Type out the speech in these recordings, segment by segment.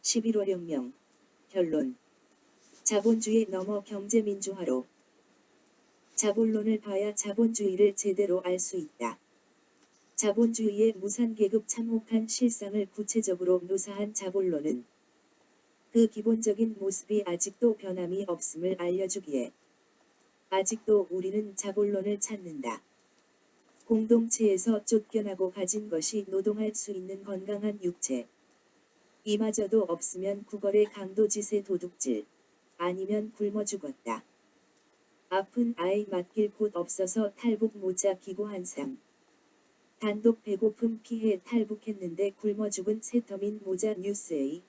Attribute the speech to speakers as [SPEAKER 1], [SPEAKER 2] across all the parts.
[SPEAKER 1] 11월 혁명. 결론. 자본주의 넘어 경제민주화로. 자본론을 봐야 자본주의를 제대로 알 수 있다. 자본주의의 무산계급 참혹한 실상을 구체적으로 묘사한 자본론은 그 기본적인 모습이 아직도 변함이 없음을 알려주기에 아직도 우리는 자본론을 찾는다. 공동체에서 쫓겨나고 가진 것이 노동할 수 있는 건강한 육체. 이마저도 없으면 구걸의 강도짓의 도둑질. 아니면 굶어 죽었다. 아픈 아이 맡길 곳 없어서 탈북 모자 기고 한 삶. 단독 배고픔 피해 탈북했는데 굶어 죽은 새터민 모자 뉴스A.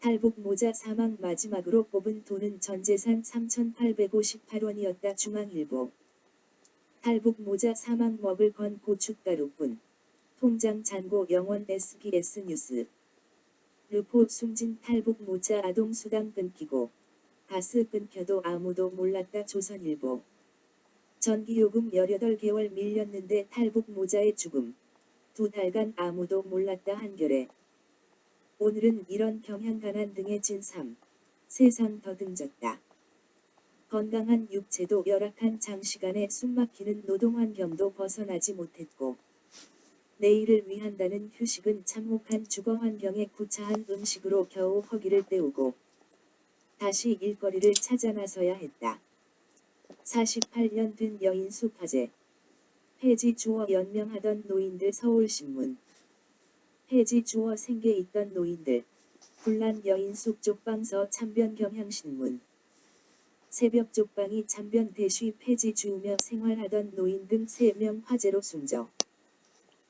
[SPEAKER 1] 탈북 모자 사망 마지막으로 뽑은 돈은 전재산 3,858원이었다. 중앙일보. 탈북 모자 사망 먹을 건 고춧가루뿐. 통장 잔고 영원 SBS 뉴스. 르포 숨진 탈북 모자 아동수당 끊기고 가스 끊겨도 아무도 몰랐다. 조선일보. 전기요금 18개월 밀렸는데 탈북 모자의 죽음. 2달간 아무도 몰랐다. 한겨레. 오늘은 이런 경향가난 등의 진삼. 세상 더듬졌다. 건강한 육체도 열악한 장시간에 숨막히는 노동환경도 벗어나지 못했고 내일을 위한다는 휴식은 참혹한 주거환경에 구차한 음식으로 겨우 허기를 때우고 다시 일거리를 찾아 나서야 했다. 48년 된 여인수 화재. 폐지 주어 연명하던 노인들. 서울신문. 폐지 주어 생계 있던 노인들. 분란 여인숙 쪽방서 참변. 경향신문. 새벽 쪽방이 참변 대쉬 폐지 주우며 생활하던 노인 등 3명 화재로 숨져.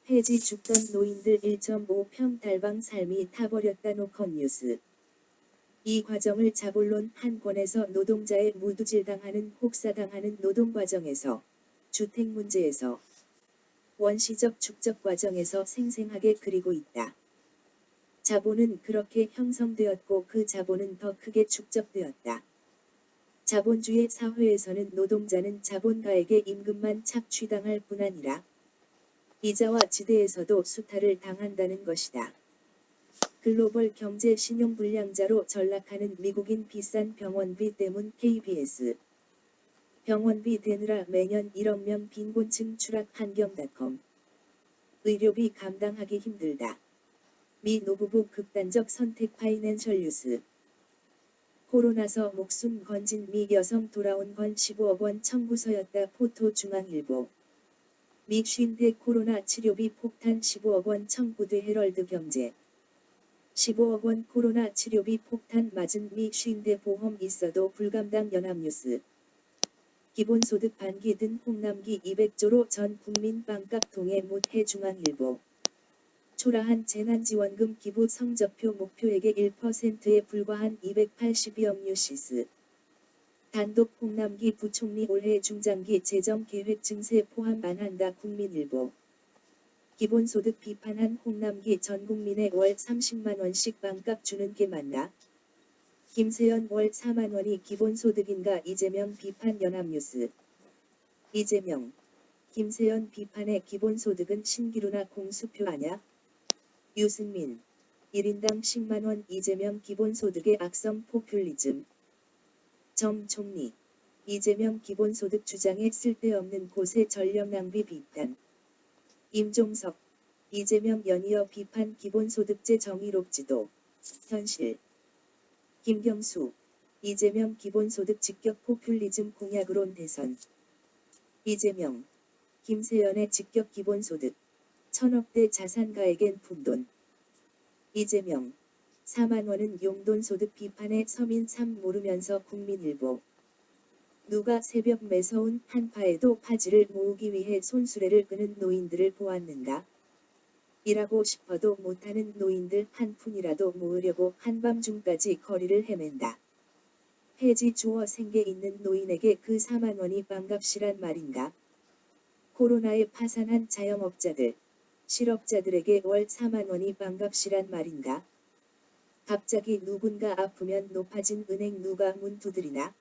[SPEAKER 1] 폐지 죽던 노인들 1.5평 달방 삶이 타버렸다. 노컷뉴스. 이 과정을 자본론 한 권에서 노동자의 무두질당하는 혹사당하는 노동 과정에서 주택 문제에서 원시적 축적 과정에서 생생하게 그리고 있다. 자본은 그렇게 형성되었고 그 자본은 더 크게 축적되었다. 자본주의 사회에서는 노동자는 자본가에게 임금만 착취당할 뿐 아니라 이자와 지대에서도 수탈을 당한다는 것이다. 글로벌 경제 신용불량자로 전락하는 미국인 비싼 병원비 때문. KBS. 병원비 대느라 매년 1억 명 빈곤층 추락. 한경닷컴. 의료비 감당하기 힘들다. 미 노부부 극단적 선택. 파이낸셜 뉴스. 코로나서 목숨 건진 미 여성 돌아온 건 15억 원 청구서였다. 포토. 중앙일보. 미 50대 코로나 치료비 폭탄 15억 원 청구돼. 헤럴드 경제. 15억 원 코로나 치료비 폭탄 맞은 미 50대 보험 있어도 불감당. 연합뉴스. 기본소득 반기 든 홍남기 200조로 전 국민 빵값 통해 못해. 중앙일보. 초라한 재난지원금 기부 성적표 목표액의 1%에 불과한 282억. 뉴시스. 단독 홍남기 부총리 올해 중장기 재정 계획 증세 포함 안 한다. 국민일보. 기본소득 비판한 홍남기 전 국민에 월 30만 원씩 빵값 주는 게 맞나? 김세연 월 4만 원이 기본소득인가? 이재명 비판. 연합뉴스. 이재명. 김세연 비판의 기본소득은 신기루나 공수표 아냐? 유승민. 1인당 10만 원. 이재명 기본소득의 악성 포퓰리즘. 정 총리. 이재명 기본소득 주장에 쓸데없는 곳에 전력 낭비 비판. 임종석. 이재명 연이어 비판. 기본소득제 정의롭지도. 현실. 김경수. 이재명 기본소득 직격 포퓰리즘 공약으론 대선. 이재명. 김세연의 직격 기본소득. 1000억대 자산가에겐 푼돈. 이재명. 4만 원은 용돈소득 비판에 서민 참 모르면서. 국민일보. 누가 새벽 매서운 한파에도 파지를 모으기 위해 손수레를 끄는 노인들을 보았는가? 일하고 싶어도 못하는 노인들 한 푼이라도 모으려고 한밤중까지 거리를 헤맨다. 폐지 주어 생계 있는 노인에게 그 4만 원이 빵값이란 말인가? 코로나에 파산한 자영업자들, 실업자들에게 월 4만 원이 빵값이란 말인가? 갑자기 누군가 아프면 높아진 은행 누가 문 두드리나?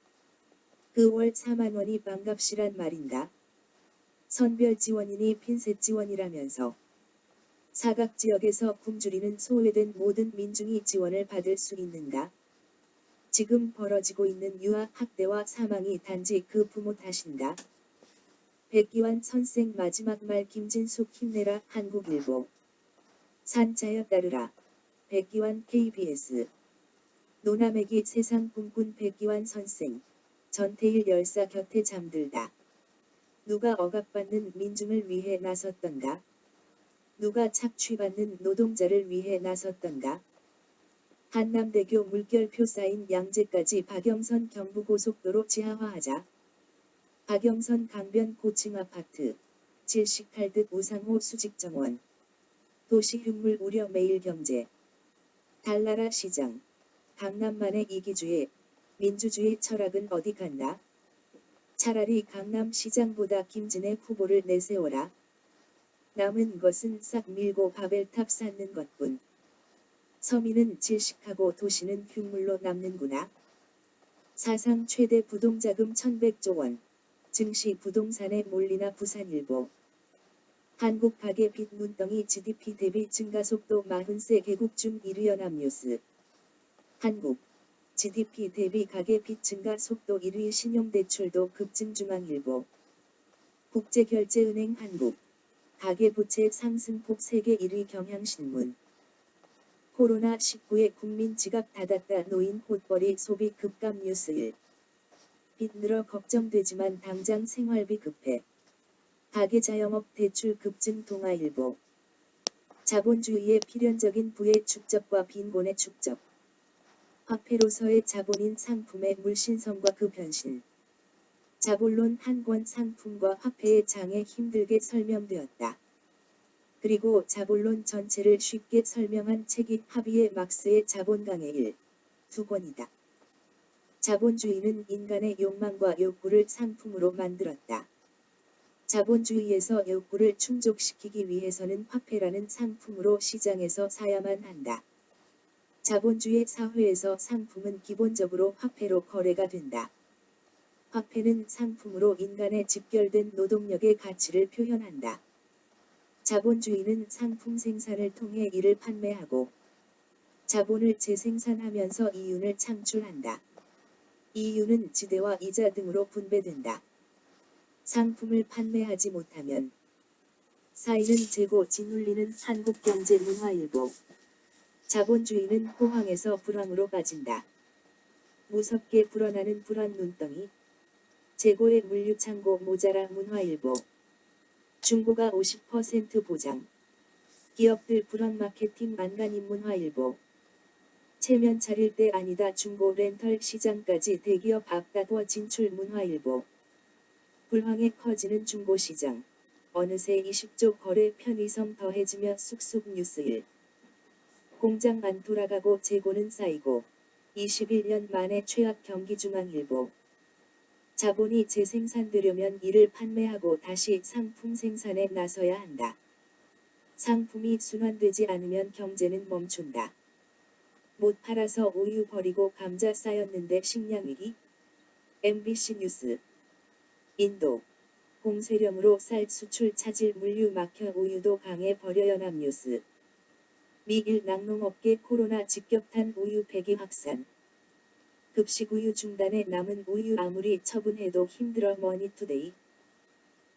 [SPEAKER 1] 그 월 4만 원이 빵값이란 말인가? 선별 지원이니 핀셋 지원이라면서. 사각지역에서 굶주리는 소외된 모든 민중이 지원을 받을 수 있는가? 지금 벌어지고 있는 유아 학대와 사망이 단지 그 부모 탓인가? 백기환 선생 마지막 말. 김진숙 힘내라. 한국일보. 산자여 따르라. 백기환 KBS. 노남애기 세상 꿈꾼 백기환 선생. 전태일 열사 곁에 잠들다. 누가 억압받는 민중을 위해 나섰던가? 누가 착취받는 노동자를 위해 나섰던가? 한남대교 물결표 쌓인 양재까지 박영선 경부고속도로 지하화하자. 박영선 강변 고층 아파트. 질식할 듯 우상호 수직정원. 도시흉물 우려 매일경제. 달나라 시장. 강남만의 이기주의, 민주주의 철학은 어디 갔나? 차라리 강남시장보다 김진애 후보를 내세워라. 남은 것은 싹 밀고 바벨탑 쌓는 것뿐. 서민은 질식하고 도시는 흉물로 남는구나. 사상 최대 부동자금 1100조 원. 증시 부동산에 몰리나. 부산일보. 한국 가계 빚 눈덩이 GDP 대비 증가속도 40세 개국 중 1위. 연합뉴스. 한국 GDP 대비 가계 빚 증가 속도 1위. 신용대출도 급증. 중앙일보. 국제결제은행. 한국 가계부채 상승폭 세계 1위. 경향신문. 코로나19에 국민 지갑 닫았다. 노인 헛벌이 소비 급감. 뉴스 1. 빚 늘어 걱정되지만 당장 생활비 급해. 가계 자영업 대출 급증. 동아일보. 자본주의의 필연적인 부의 축적과 빈곤의 축적. 화폐로서의 자본인 상품의 물신성과 그 변신. 자본론 한 권. 상품과 화폐의 장에 힘들게 설명되었다. 그리고 자본론 전체를 쉽게 설명한 책이 하비에 막스의 자본강의 1, 2권이다. 자본주의는 인간의 욕망과 욕구를 상품으로 만들었다. 자본주의에서 욕구를 충족시키기 위해서는 화폐라는 상품으로 시장에서 사야만 한다. 자본주의 사회에서 상품은 기본적으로 화폐로 거래가 된다. 화폐는 상품으로 인간의 집결된 노동력의 가치를 표현한다. 자본주의는 상품 생산을 통해 이를 판매하고 자본을 재생산하면서 이윤을 창출한다. 이윤은 지대와 이자 등으로 분배된다. 상품을 판매하지 못하면 사이는 재고 짓눌리는. 한국경제문화일보. 자본주의는 호황에서 불황으로 빠진다. 무섭게 불어나는 불안 눈덩이. 재고의 물류창고 모자라. 문화일보. 중고가 50% 보장. 기업들 불황 마케팅 안간힘. 문화일보. 체면 차릴 때 아니다. 중고 렌털 시장까지 대기업 앞다퉈 진출. 문화일보. 불황에 커지는 중고시장. 어느새 20조 거래. 편의성 더해지며 쑥쑥. 뉴스 1. 공장 안 돌아가고 재고는 쌓이고 21년 만에 최악 경기. 중앙일보. 자본이 재생산되려면 이를 판매하고 다시 상품 생산에 나서야 한다. 상품이 순환되지 않으면 경제는 멈춘다. 못 팔아서 우유 버리고 감자 쌓였는데 식량위기? MBC 뉴스. 인도. 공세령으로 쌀 수출 차질. 물류 막혀 우유도 강에 버려. 연합뉴스. 미일 낙농업계 코로나 직격탄. 우유 폐기 확산. 급식우유 중단에 남은 우유 아무리 처분해도 힘들어. 머니투데이.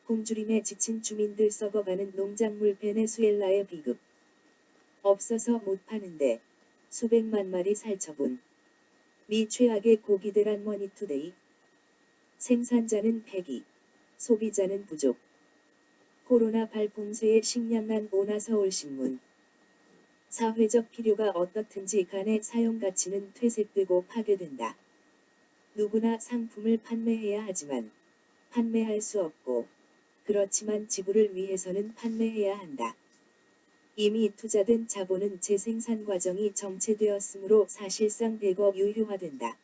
[SPEAKER 1] 굶주림에 지친 주민들 썩어가는 농작물. 베네수엘라의 비급. 없어서 못 파는데 수백만 마리 살처분. 미 최악의 고기대란. 머니투데이. 생산자는 폐기, 소비자는 부족. 코로나 발봉쇄에 식량난. 오나서울신문. 사회적 필요가 어떻든지 간에 사용가치는 퇴색되고 파괴된다. 누구나 상품을 판매해야 하지만 판매할 수 없고 그렇지만 지불을 위해서는 판매해야 한다. 이미 투자된 자본은 재생산 과정이 정체되었으므로 사실상 대거 유효화된다.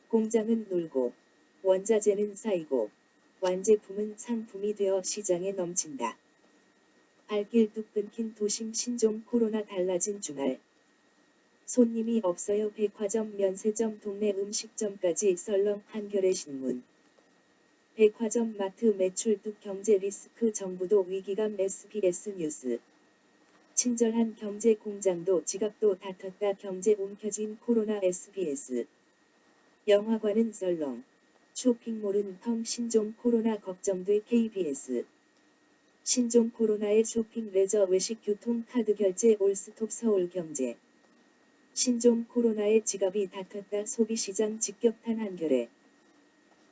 [SPEAKER 1] 공장은 놀고 원자재는 쌓이고 완제품은 상품이 되어 시장에 넘친다. 발길 뚝 끊긴 도심 신종. 코로나 달라진 주말. 손님이 없어요. 백화점, 면세점, 동네 음식점까지 썰렁. 한겨레 신문. 백화점 마트 매출 뚝 경제 리스크 정부도 위기감. SBS 뉴스. 친절한 경제 공장도 지갑도 다퉜다. 경제 움켜쥔 코로나 SBS. 영화관은 썰렁. 쇼핑몰은 텅. 신종 코로나 걱정돼. KBS. 신종 코로나의 쇼핑 레저 외식 교통 카드 결제 올스톱. 서울경제. 신종 코로나의 지갑이 다퉜다. 소비시장 직격탄. 한겨레.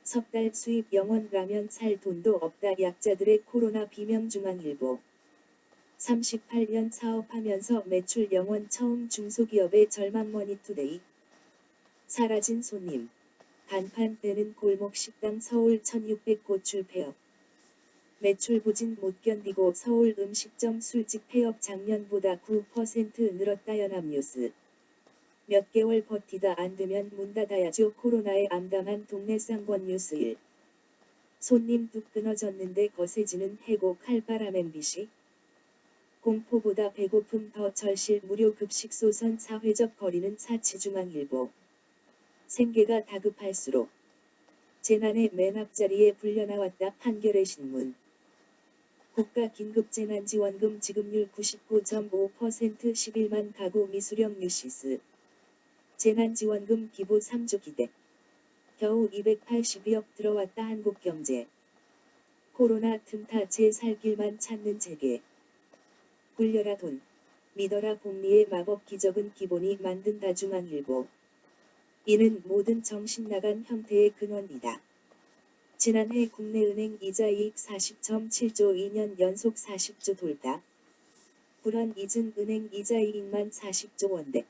[SPEAKER 1] 석 달 수입 영원 라면 살 돈도 없다. 약자들의 코로나 비명. 중앙일보. 38년 사업하면서 매출 영원 처음. 중소기업의 절망. 머니투데이. 사라진 손님. 간판 떼는 골목 식당. 서울 1600곳 줄 폐업. 매출 부진 못 견디고 서울 음식점 술집 폐업. 작년보다 9% 늘었다. 연합뉴스. 몇 개월 버티다 안 되면 문 닫아야죠. 코로나에 암담한 동네 쌍권. 뉴스 1. 손님 뚝 끊어졌는데 거세지는 해고. 칼바람. MBC. 공포보다 배고픔 더 절실. 무료 급식 소선. 사회적 거리는 사치. 중앙일보. 생계가 다급할수록 재난의 맨 앞자리에 불려나왔다. 한겨레 신문. 국가 긴급재난지원금 지급률 99.5%. 11만 가구 미수령. 뉴시스. 재난지원금 기부 3조 기대. 겨우 282억 들어왔다. 한국경제. 코로나 틈타 제 살길만 찾는 재계. 굴려라 돈. 믿어라 복리의 마법. 기적은 기본이 만든다. 중앙일보. 이는 모든 정신나간 형태의 근원이다. 지난해 국내은행 이자이익 40.7조. 2년 연속 40조 돌다. 불안 잊은 은행 이자이익만 40조 원대.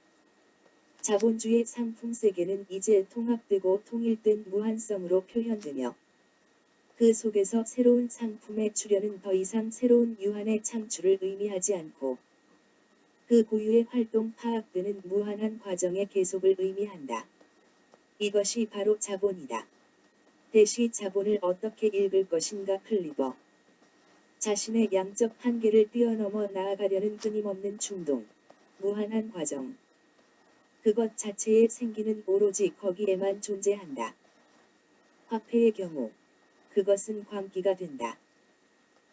[SPEAKER 1] 자본주의 상품 세계는 이제 통합되고 통일된 무한성으로 표현되며 그 속에서 새로운 상품의 출현은 더 이상 새로운 유한의 창출을 의미하지 않고 그 고유의 활동 파악되는 무한한 과정의 계속을 의미한다. 이것이 바로 자본이다. 대시 자본을 어떻게 읽을 것인가. 클리버. 자신의 양적 한계를 뛰어넘어 나아가려는 끊임없는 충동. 무한한 과정. 그것 자체에 생기는 오로지 거기에만 존재한다. 화폐의 경우 그것은 광기가 된다.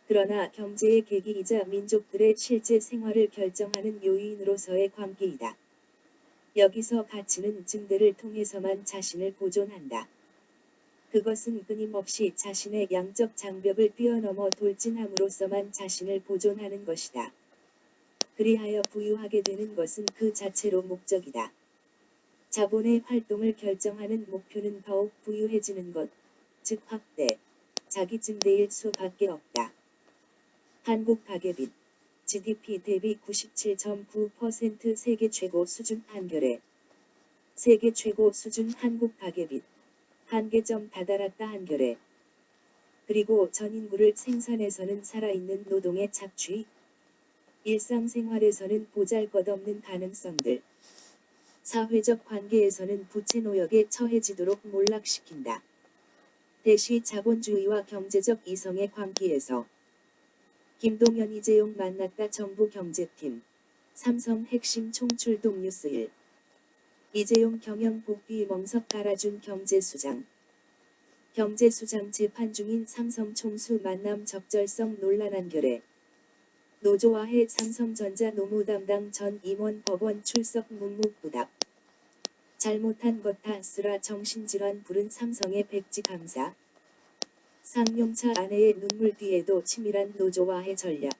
[SPEAKER 1] 그러나 경제의 계기이자 민족들의 실제 생활을 결정하는 요인으로서의 광기이다. 여기서 가치는 증대를 통해서만 자신을 보존한다. 그것은 끊임없이 자신의 양적 장벽을 뛰어넘어 돌진함으로써만 자신을 보존하는 것이다. 그리하여 부유하게 되는 것은 그 자체로 목적이다. 자본의 활동을 결정하는 목표는 더욱 부유해지는 것, 즉 확대, 자기 증대일 수밖에 없다. 한국 가계빚, GDP 대비 97.9% 세계 최고 수준. 한겨레. 세계 최고 수준 한국 가계빚. 한계점 다다랐다. 한겨레. 그리고 전 인구를 생산에서는 살아있는 노동의 착취, 일상생활에서는 보잘것없는 가능성들, 사회적 관계에서는 부채 노역에 처해지도록 몰락시킨다. 대시 자본주의와 경제적 이성의 광기에서 김동연 이재용 만났다. 정부 경제팀. 삼성 핵심 총출동. 뉴스 1. 이재용 경영 복귀 멍석 깔아준 경제수장. 경제수장 재판 중인 삼성 총수 만남 적절성 논란. 한겨레. 노조와해 삼성전자 노무담당 전 임원 법원 출석. 묵묵부답. 잘못한 것 다 쓰라. 정신질환 부른 삼성의 백지 감사. 상용차 아내의 눈물 뒤에도 치밀한 노조와해 전략.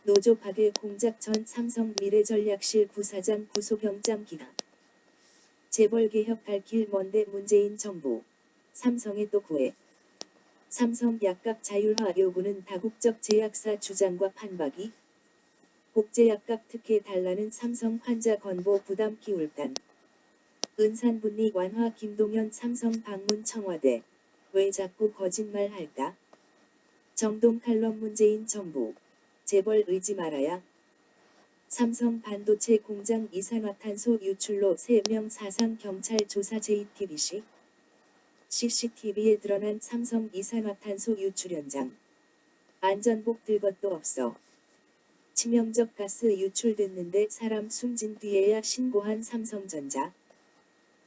[SPEAKER 1] 노조 파괴 공작. 전 삼성 미래전략실 부사장 구속영장 기각. 재벌개혁 갈 길 먼데 문재인 정부. 삼성의 또 구애. 삼성 약값 자율화 요구는 다국적 제약사 주장과 판박이. 복제약값 특혜 달라는 삼성 환자 건보 부담. 기울단. 은산분리 완화. 김동연 삼성 방문. 청와대. 왜 자꾸 거짓말할까? 정동 칼럼. 문재인 정부. 재벌 의지 말아야. 삼성 반도체 공장 이산화탄소 유출로 3명 사상. 경찰 조사. JTBC. CCTV에 드러난 삼성 이산화탄소 유출 현장. 안전복 들 것도 없어. 치명적 가스 유출됐는데 사람 숨진 뒤에야 신고한 삼성전자.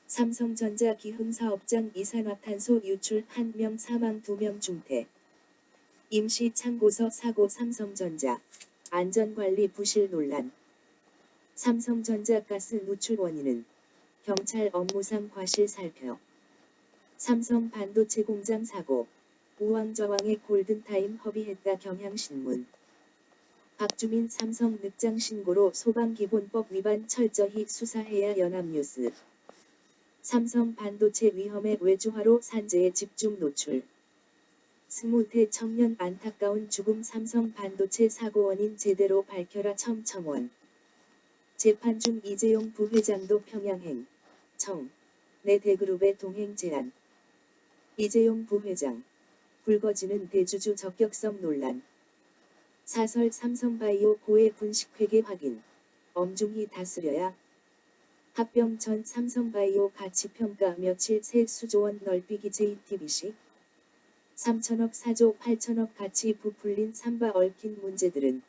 [SPEAKER 1] 삼성전자 기흥사업장 이산화탄소 유출 1명 사망 2명 중태. 임시 참고서 사고. 삼성전자 안전관리 부실 논란. 삼성전자 가스 누출 원인은 경찰 업무상 과실 살펴. 삼성 반도체 공장 사고. 우왕좌왕의 골든타임 협의했다. 경향신문. 박주민 삼성 늑장 신고로 소방기본법 위반 철저히 수사해야. 연합뉴스. 삼성 반도체 위험의 외주화로 산재에 집중 노출. 20대 청년 안타까운 죽음. 삼성 반도체 사고 원인 제대로 밝혀라. 첨청원. 재판 중 이재용 부회장도 평양행. 청. 내 대그룹의 동행 제안. 이재용 부회장. 불거지는 대주주 적격성 논란. 사설 삼성바이오 고해 분식회계 확인. 엄중히 다스려야. 합병 전 삼성바이오 가치평가 며칠 새 수조원 넓히기. JTBC. 3천억 4조 8천억 가치 부풀린 삼바 얽힌 문제들은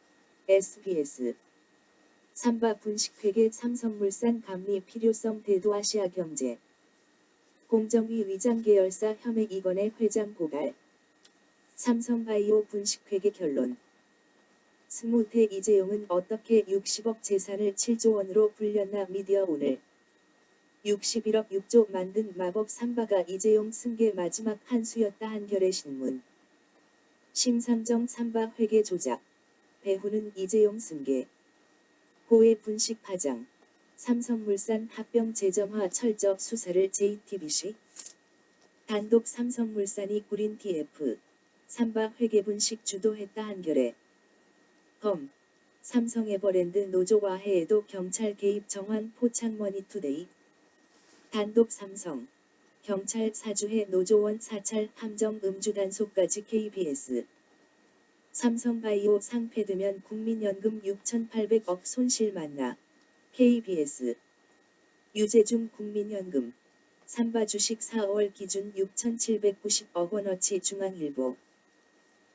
[SPEAKER 1] SBS. 삼바 분식회계 삼성물산 감리 필요성. 대도아시아 경제. 공정위 위장 계열사 혐의 이건의 회장 고발. 삼성바이오 분식회계 결론. 20대 이재용은 어떻게 60억 재산을 7조 원으로 불렸나. 미디어 오늘. 61억 6조 만든 마법 삼바가 이재용 승계 마지막 한 수였다. 한겨레 신문. 심상정 삼바 회계 조작. 배후는 이재용 승계. 고해 분식 파장. 삼성물산 합병 재점화 철저 수사를. JTBC. 단독 삼성물산이 구린 TF. 삼바 회계 분식 주도했다. 한겨레. 검. 삼성 에버랜드 노조 와해에도 경찰 개입. 정황 포착. 머니투데이. 단독 삼성. 경찰 사주해 노조원 사찰 함정 음주 단속까지. KBS. 삼성바이오 상폐되면 국민연금 6,800억 손실 만나. KBS. 유재중 국민연금. 삼바 주식 4월 기준 6,790억 원어치. 중앙일보.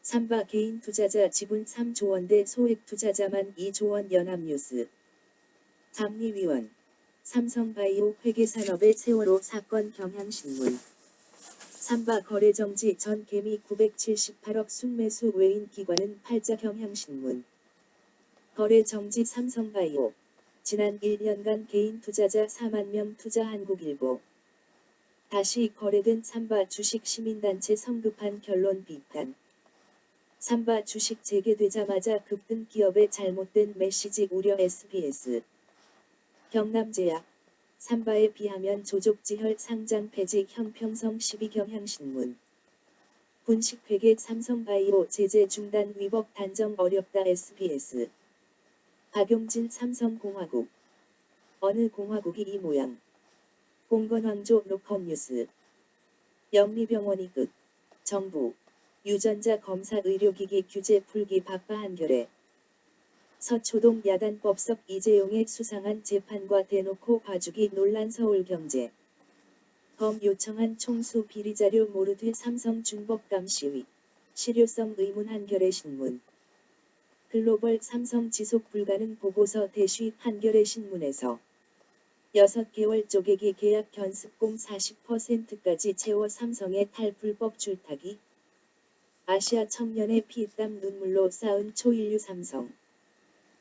[SPEAKER 1] 삼바 개인 투자자 지분 3조 원대 소액 투자자만 2조 원. 연합뉴스. 감리위원. 삼성바이오 회계산업의 세월호 사건. 경향신문. 삼바 거래정지 전 개미 978억 순매수 외인 기관은 팔자. 경향신문. 거래정지 삼성바이오. 지난 1년간 개인 투자자 4만 명 투자. 한국일보. 다시 거래된 삼바 주식 시민단체 성급한 결론 비판. 삼바 주식 재개되자마자 급등 기업의 잘못된 메시지 우려. SBS. 경남제약. 삼바에 비하면 조족지혈 상장 폐지. 형평성 12. 경향신문. 분식회계 삼성바이오 제재 중단 위법 단정 어렵다. SBS. 박용진 삼성공화국. 어느 공화국이 이 모양. 공건왕조 로컬뉴스. 영리병원이 끝. 정부. 유전자 검사 의료기기 규제 풀기 바빠. 한겨레. 서초동 야단법석 이재용의 수상한 재판과 대놓고 봐주기 논란. 서울경제. 검 요청한 총수 비리자료 모르드 삼성 준법감 시위. 실효성 의문. 한겨레 신문. 글로벌 삼성 지속 불가능 보고서 대쉬. 한겨레 신문에서 6개월 쪼개기 계약 견습공 40%까지 채워 삼성의 탈불법 줄타기. 아시아 청년의 피땀 눈물로 쌓은 초인류 삼성.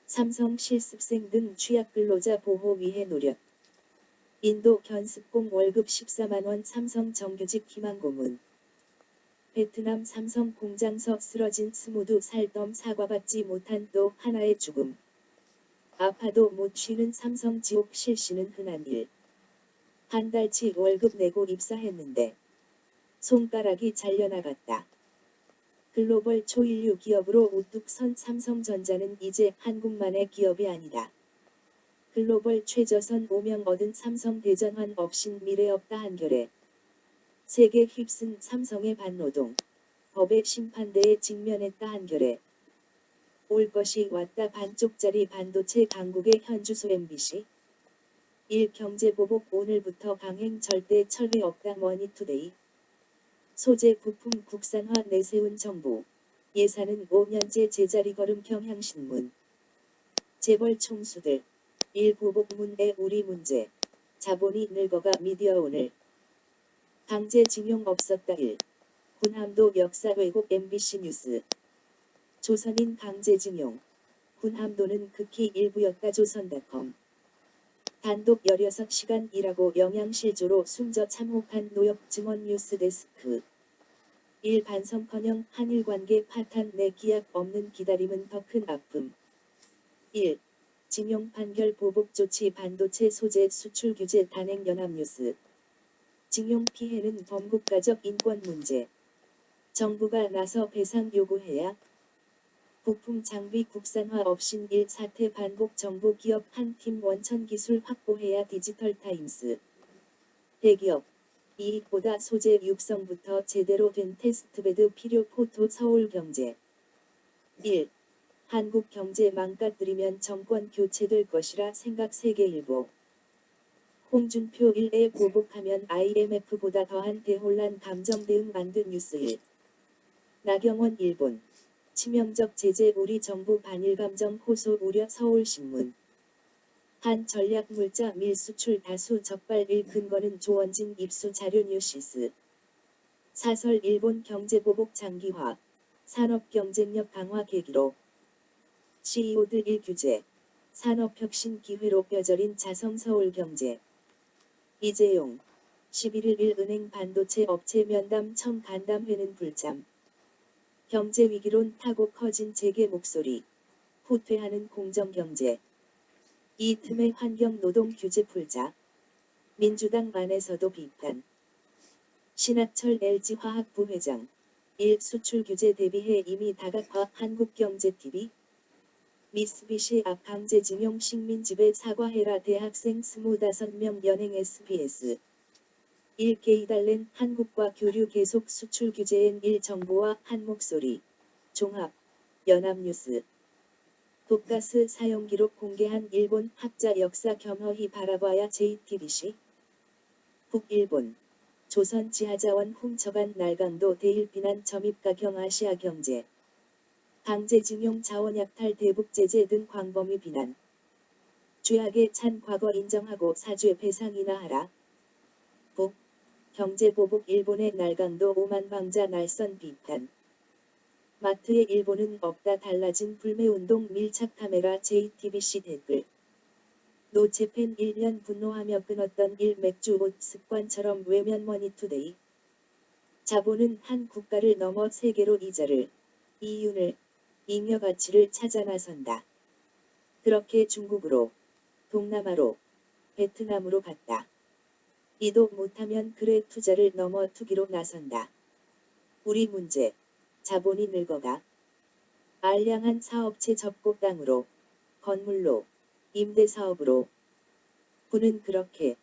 [SPEAKER 1] 삼성 실습생 등 취약근로자 보호 위해 노력. 인도 견습공 월급 14만 원. 삼성 정규직 희망 고문. 베트남 삼성 공장서 쓰러진 22살 사과받지 못한 또 하나의 죽음. 아파도 못 쉬는 삼성 지옥 실시는 흔한 일. 한 달치 월급 내고 입사했는데 손가락이 잘려나갔다. 글로벌 초인류 기업으로 우뚝 선 삼성전자는 이제 한국만의 기업이 아니다. 글로벌 최저선 5명 얻은 삼성 대전환 없인 미래 없다. 한겨레. 세계 휩쓴 삼성의 반노동. 법의 심판대에 직면했다. 한겨레. 올 것이 왔다. 반쪽짜리 반도체 강국의 현주소. MBC. 1. 경제보복 오늘부터 강행 절대 철회 없다. 머니투데이. 소재 부품 국산화 내세운 정부. 예산은 5년째 제자리 걸음. 경향신문. 재벌 총수들. 1. 보복문의 우리 문제. 자본이 늙어가. 미디어 오늘. 강제징용 없었다. 1. 군함도 역사 왜곡. MBC 뉴스. 조선인 강제징용. 군함도는 극히 일부였다. 조선닷컴. 단독 16시간 일하고 영양실조로 숨져 참혹한 노역 증언 뉴스데스크. 일 반성커녕 한일관계 파탄 내 기약 없는 기다림은 더 큰 아픔. 1. 징용 판결 보복 조치 반도체 소재 수출 규제 단행 연합뉴스. 징용 피해는 범국가적 인권 문제. 정부가 나서 배상 요구해야. 부품 장비 국산화 없인 1사태 반복 정부 기업 한 팀 원천 기술 확보해야. 디지털타임스. 대기업 이익보다 소재 육성부터 제대로 된 테스트베드 필요. 포토 서울경제. 1. 한국 경제 망가뜨리면 정권 교체될 것이라 생각. 세계일보. 홍준표 1에 보복하면 IMF보다 더한 대혼란 감정 대응 만든 뉴스. 1. 나경원 일본. 치명적 제재 우리 정부 반일 감정 호소 우려. 서울신문. 한 전략물자 밀수출 다수 적발. 1. 근거는 조원진 입수 자료. 뉴시스. 사설 일본 경제보복 장기화. 산업 경쟁력 강화 계기로. CEO들 1. 규제. 산업혁신 기회로 뼈저린 자성. 서울경제. 이재용. 11일 1은행 반도체 업체 면담 청 간담회는 불참. 경제위기론 타고 커진 재계 목소리. 후퇴하는 공정경제. 이 틈에 환경노동 규제 풀자. 민주당 안에서도 비판. 신학철 LG화학 부회장. 1. 수출 규제 대비해 이미 다각화. 한국경제TV. 미쓰비시 앞 강제징용 식민지배 사과해라. 대학생 25명 연행. SBS. 1. 게이달렌 한국과 교류 계속 수출 규제엔 1. 정부와 한 목소리. 종합. 연합뉴스. 독가스 사용 기록 공개한 일본 학자 역사 겸허히 바라봐야. JTBC. 북일본. 조선 지하자원 훔쳐간 날강도 대일 비난. 점입가경 아시아경제. 강제징용 자원약탈 대북 제재 등 광범위 비난. 죄악에 찬 과거 인정하고 사죄 배상이나 하라. 북. 경제보복 일본의 날강도 5만 방자 날선 비판. 마트에 일본은 없다. 달라진 불매운동 밀착카메라. JTBC 댓글. 노체팬 1년 분노하며 끊었던 맥주 옷 습관처럼 외면. 머니투데이. 자본은 한 국가를 넘어 세계로 이자를, 이윤을, 잉여 가치를 찾아 나선다. 그렇게 중국으로, 동남아로, 베트남으로 갔다. 이도 못하면 그래 투자를 넘어 투기로 나선다. 우리 문제. 자본이 늙어가. 알량한 사업체 접고 땅으로, 건물로, 임대사업으로. 부는 그렇게,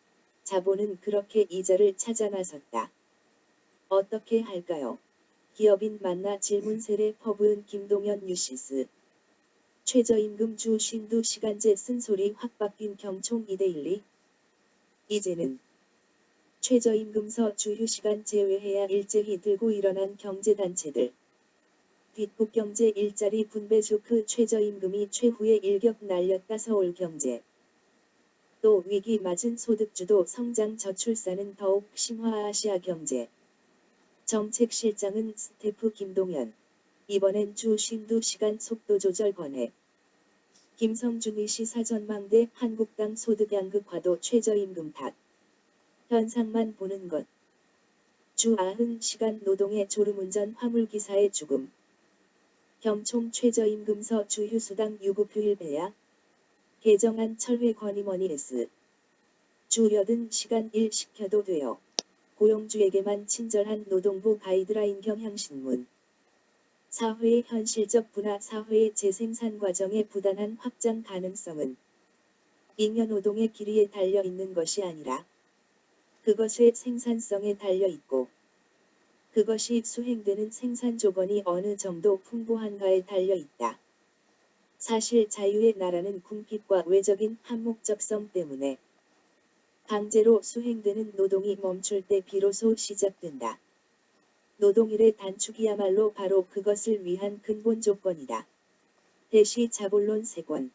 [SPEAKER 1] 자본은 그렇게 이자를 찾아 나섰다. 어떻게 할까요? 기업인 만나 질문 세례 퍼부은 김동연. 뉴시스. 최저임금 주 52시간제 쓴소리 확 바뀐 경총 2대1리. 이제는 최저임금서 주휴시간 제외해야 일제히 들고 일어난 경제단체들. 뒷북경제 일자리 분배 조크 최저임금이 최후의 일격 날렸다. 서울경제. 또 위기 맞은 소득주도 성장 저출산은 더욱 심화. 아시아경제. 정책실장은 스태프 김동연. 이번엔 주 52시간 속도 조절 권해. 김성준의 시사전망대. 한국당 소득 양극화도 최저임금 탓. 현상만 보는 것. 주 90시간 노동의 졸음운전 화물기사의 죽음. 경총 최저임금서 주휴수당 유급휴일 배야. 개정안 철회 건의머니. S. 주 80시간 일 시켜도 돼요. 고용주에게만 친절한 노동부 가이드라인. 경향신문. 사회의 현실적 분화. 사회의 재생산 과정의 부단한 확장 가능성은 잉여노동의 길이에 달려 있는 것이 아니라 그것의 생산성에 달려 있고 그것이 수행되는 생산 조건이 어느 정도 풍부한가에 달려 있다. 사실 자유의 나라는 궁핍과 외적인 한목적성 때문에 강제로 수행되는 노동이 멈출 때 비로소 시작된다. 노동일의 단축이야말로 바로 그것을 위한 근본 조건이다. 대시 자본론 3권.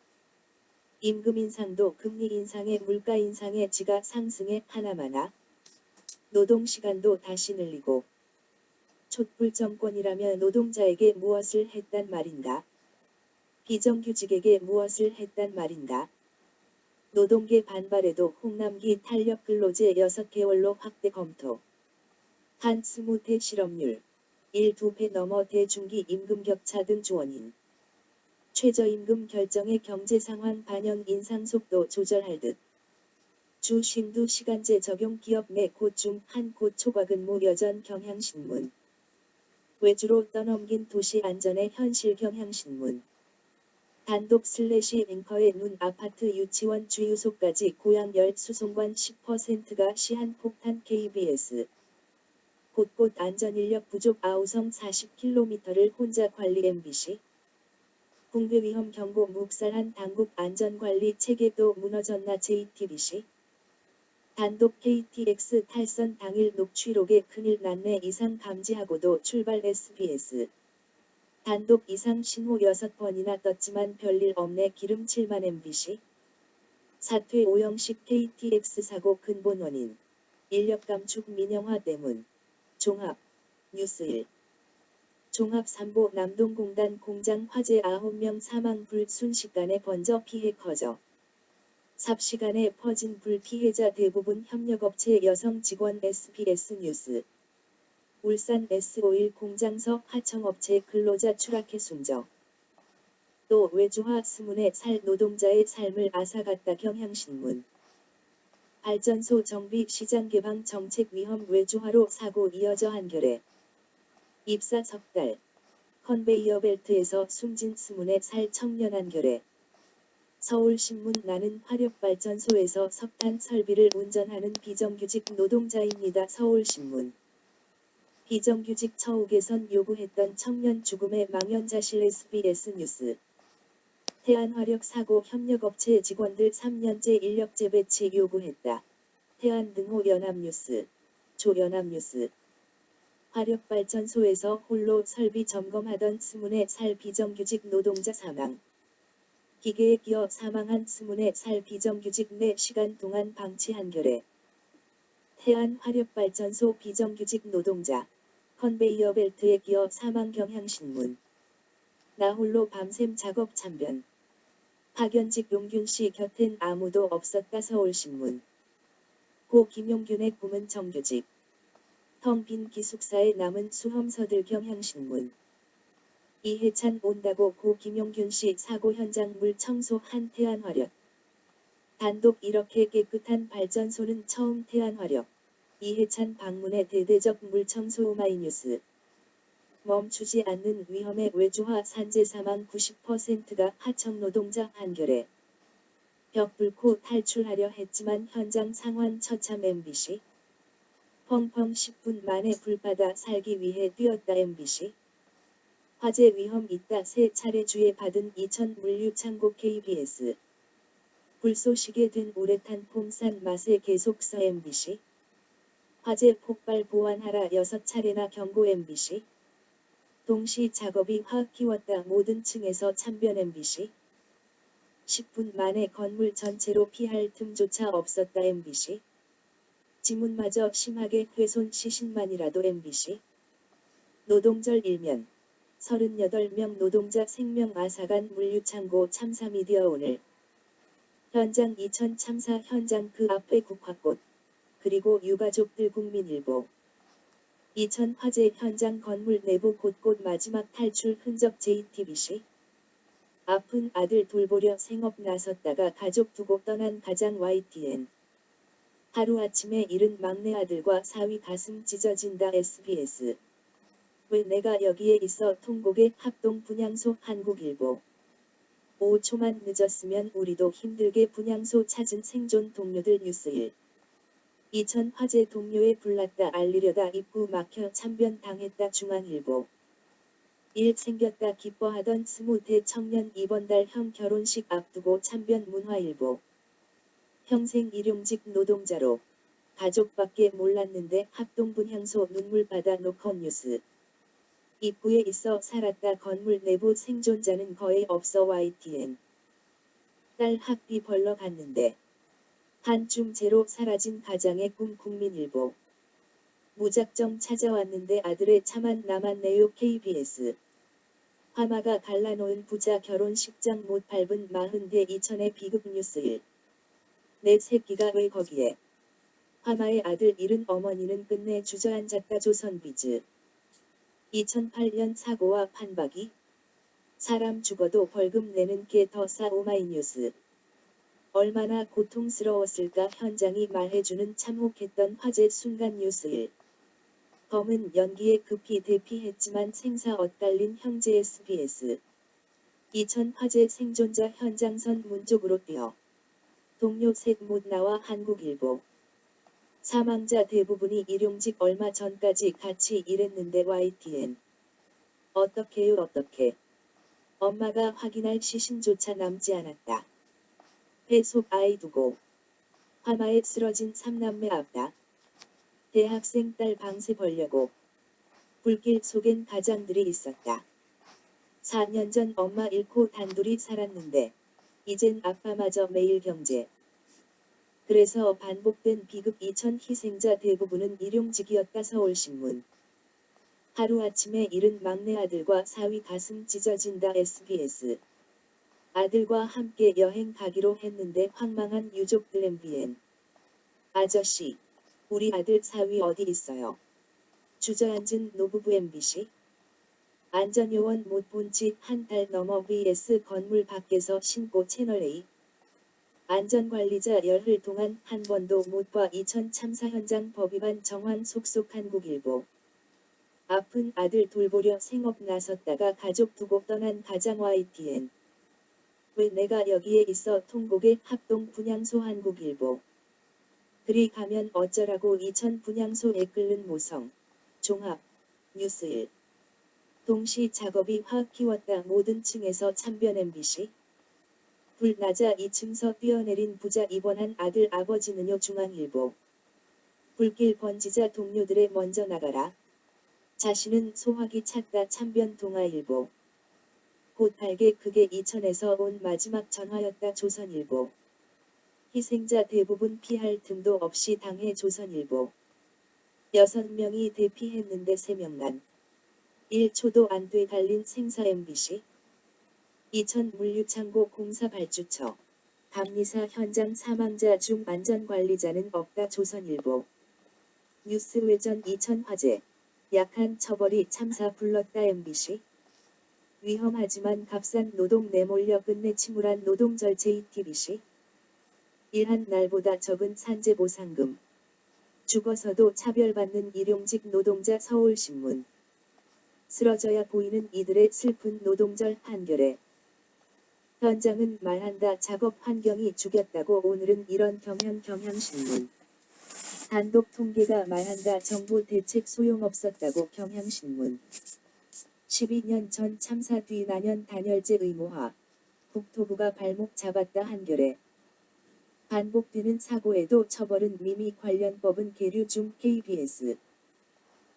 [SPEAKER 1] 임금 인상도 금리 인상에 물가 인상에 지가 상승에 하나마나. 노동시간도 다시 늘리고. 촛불 정권이라며 노동자에게 무엇을 했단 말인가. 비정규직에게 무엇을 했단 말인가? 노동계 반발에도 홍남기 탄력 근로제 6개월로 확대 검토. 한 20대 실업률 1~2배 넘어 대중기 임금 격차 등 주원인. 최저임금 결정의 경제 상황 반영 인상 속도 조절할 듯. 주 쉼두 시간제 적용 기업 내 곳 중 한 곳 초과근무 여전 경향신문. 외주로 떠넘긴 도시 안전의 현실 경향신문. 단독 슬래시 앵커의 눈 아파트 유치원 주유소까지 고양열 수송관 10%가 시한폭탄 KBS. 곳곳 안전인력 부족 아우성 40km를 혼자 관리 MBC. 붕괴 위험 경고 묵살한 당국 안전관리 체계도 무너졌나 JTBC. 단독 KTX 탈선 당일 녹취록에 큰일 났네 이상 감지하고도 출발 SBS. 단독 이상 신호 6번이나 떴지만 별일 없네 기름칠만 MBC. 사퇴 오영식 KTX 사고 근본 원인. 인력 감축 민영화 때문. 종합. 뉴스1. 종합3보 남동공단 공장 화재 9명 사망 불 순식간에 번져 피해 커져. 삽시간에 퍼진 불 피해자 대부분 협력업체 여성 직원 SBS 뉴스. 울산 S-오일 공장서 하청업체 근로자 추락해 숨져. 또 외주화 24살 노동자의 삶을 앗아갔다 경향신문. 발전소 정비 시장 개방 정책 위험 외주화로 사고 이어져 한겨레. 입사 석 달. 컨베이어 벨트에서 숨진 24살 청년 한겨레. 서울신문 나는 화력발전소에서 석탄 설비를 운전하는 비정규직 노동자입니다. 서울신문. 비정규직 처우 개선 요구했던 청년 죽음의 망연자실 SBS 뉴스. 태안화력 사고 협력업체 직원들 3년째 인력 재배치 요구했다. 태안등호 연합뉴스. 조연합뉴스. 화력발전소에서 홀로 설비 점검하던 24살 비정규직 노동자 사망. 기계에 끼어 사망한 24살 비정규직 4시간 동안 방치 한겨레. 태안화력발전소 비정규직 노동자. 컨베이어 벨트에 끼어 사망 경향신문. 나 홀로 밤샘 작업 참변. 박연직 용균씨 곁엔 아무도 없었다 서울신문. 고 김용균의 꿈은 정규직. 텅 빈 기숙사에 남은 수험서들 경향신문. 이해찬 온다고 고 김용균씨 사고 현장 물 청소한 태안화력. 단독 이렇게 깨끗한 발전소는 처음 태안화력. 이해찬 방문의 대대적 물청소 오마이뉴스. 멈추지 않는 위험의 외주화 산재 사망 90%가 하청 노동자 한겨레. 벽 뚫고 탈출하려 했지만 현장 상황 처참 MBC. 펑펑 10분 만에 불바다 살기 위해 뛰었다 MBC. 화재 위험 있다 3차례 주의 받은 이천 물류창고 KBS. 불쏘시개 된 우레탄 폼산 맛에 계속서 MBC. 화재 폭발 보완하라 6차례나 경고 MBC. 동시 작업이 확 키웠다 모든 층에서 참변 MBC. 10분 만에 건물 전체로 피할 틈조차 없었다 MBC. 지문마저 심하게 훼손 시신만이라도 MBC. 노동절 일면. 38명 노동자 생명 앗아간 물류창고 참사 미디어 오늘. 현장 이천 참사 현장 그 앞에 국화꽃. 그리고 유가족들 국민일보. 이천 화재 현장 건물 내부 곳곳 마지막 탈출 흔적 JTBC. 아픈 아들 돌보려 생업 나섰다가 가족 두고 떠난 가장 YTN. 하루아침에 잃은 막내 아들과 사위 가슴 찢어진다 SBS. 왜 내가 여기에 있어 통곡의 합동 분향소 한국일보. 5초만 늦었으면 우리도 힘들게 분향소 찾은 생존 동료들 뉴스1. 이천 화재 동료에 불났다 알리려다 입구 막혀 참변 당했다 중앙일보. 일 생겼다 기뻐하던 20대 청년 이번 달 형 결혼식 앞두고 참변 문화일보. 평생 일용직 노동자로 가족밖에 몰랐는데 합동분향소 눈물바다 노컷 뉴스. 입구에 있어 살았다 건물 내부 생존자는 거의 없어 YTN. 딸 학비 벌러 갔는데 한줌 제로 사라진 가장의 꿈 국민일보. 무작정 찾아왔는데 아들의 차만 남았네요 KBS. 화마가 갈라놓은 부자 결혼식장 못 밟은 40대 2000의 비극 뉴스 1. 내 새끼가 왜 거기에. 화마의 아들 잃은 어머니는 끝내 주저앉았다. 조선비즈. 2008년 사고와 판박이. 사람 죽어도 벌금 내는 게 더 싸. 오마이뉴스. 얼마나 고통스러웠을까 현장이 말해주는 참혹했던 화재 순간 뉴스 1. 범은 연기에 급히 대피했지만 생사 엇갈린 형제 SBS. 2000 화재 생존자 현장선 문 쪽으로 뛰어. 동료 셋 못 나와. 한국일보. 사망자 대부분이 일용직 얼마 전까지 같이 일했는데 YTN. 어떡해요 어떡해. 엄마가 확인할 시신조차 남지 않았다. 배 속 아이 두고. 화마에 쓰러진 3남매 앞다. 대학생 딸 방세 벌려고. 불길 속엔 가장들이 있었다. 4년 전 엄마 잃고 단둘이 살았는데 이젠 아빠마저 매일 경제. 그래서 반복된 비극 2000 희생자 대부분은 일용직이었다. 서울신문. 하루아침에 잃은 막내 아들과 사위 가슴 찢어진다. SBS. 아들과 함께 여행 가기로 했는데 황망한 유족들. MBN. 아저씨, 우리 아들 사위 어디 있어요? 주저앉은 노부부. MBC. 안전요원 못 본 지 한 달 넘어. vs 건물 밖에서 신고. 채널A. 안전관리자 열흘 동안 한 번도 못 봐. 2000 참사 현장 법위반 정황 속속. 한국일보. 아픈 아들 돌보려 생업 나섰다가 가족 두고 떠난 가장. YTN. 왜 내가 여기에 있어. 통곡의 합동 분향소. 한국일보. 그리 가면 어쩌라고. 2000 분향소에 끓는 모성. 종합. 뉴스 1. 동시 작업이 확 키웠다. 모든 층에서 참변. MBC. 불 나자 2층서 뛰어내린 부자 입원한 아들 아버지는요. 중앙일보. 불길 번지자 동료들의 먼저 나가라. 자신은 소화기 찾다. 참변. 동아일보. 곧팔게 그게 2000에서 온 마지막 전화였다. 조선일보. 희생자 대부분 피할 틈도 없이 당해. 조선일보. 6명이 대피했는데 3명만. 1초도 안 돼 달린 생사. MBC. 2000 물류창고 공사 발주처. 감리사 현장 사망자 중 안전관리자는 없다. 조선일보. 뉴스 외전 2000 화재. 약한 처벌이 참사 불렀다. MBC. 위험하지만 값싼 노동 내몰려 끝내 침울한 노동절. JTBC. 일한 날보다 적은 산재보상금. 죽어서도 차별받는 일용직 노동자. 서울신문. 쓰러져야 보이는 이들의 슬픈 노동절 판결에. 현장은 말한다. 작업 환경이 죽였다고. 오늘은 이런 경향신문. 단독 통계가 말한다. 정부 대책 소용없었다고. 경향신문. 12년 전 참사 뒤 난연 단열재 의무화. 국토부가 발목 잡았다. 한겨레. 반복되는 사고에도 처벌은 미미. 관련법은 계류 중. KBS.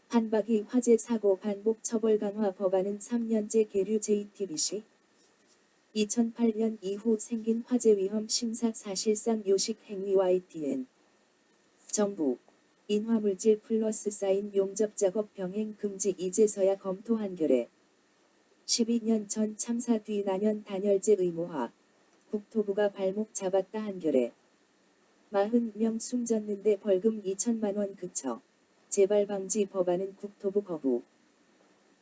[SPEAKER 1] 판박이 화재 사고 반복 처벌 강화 법안은 3년째 계류. JTBC. 2008년 이후 생긴 화재 위험 심사 사실상 요식 행위. YTN. 정부. 인화물질 플러스 쌓인 용접 작업 병행 금지 이제서야 검토. 한겨레. 12년 전 참사 뒤 난연 단열재 의무화. 국토부가 발목 잡았다. 한겨레. 40명 숨졌는데 벌금 2천만 원 그쳐. 재발 방지 법안은 국토부 거부.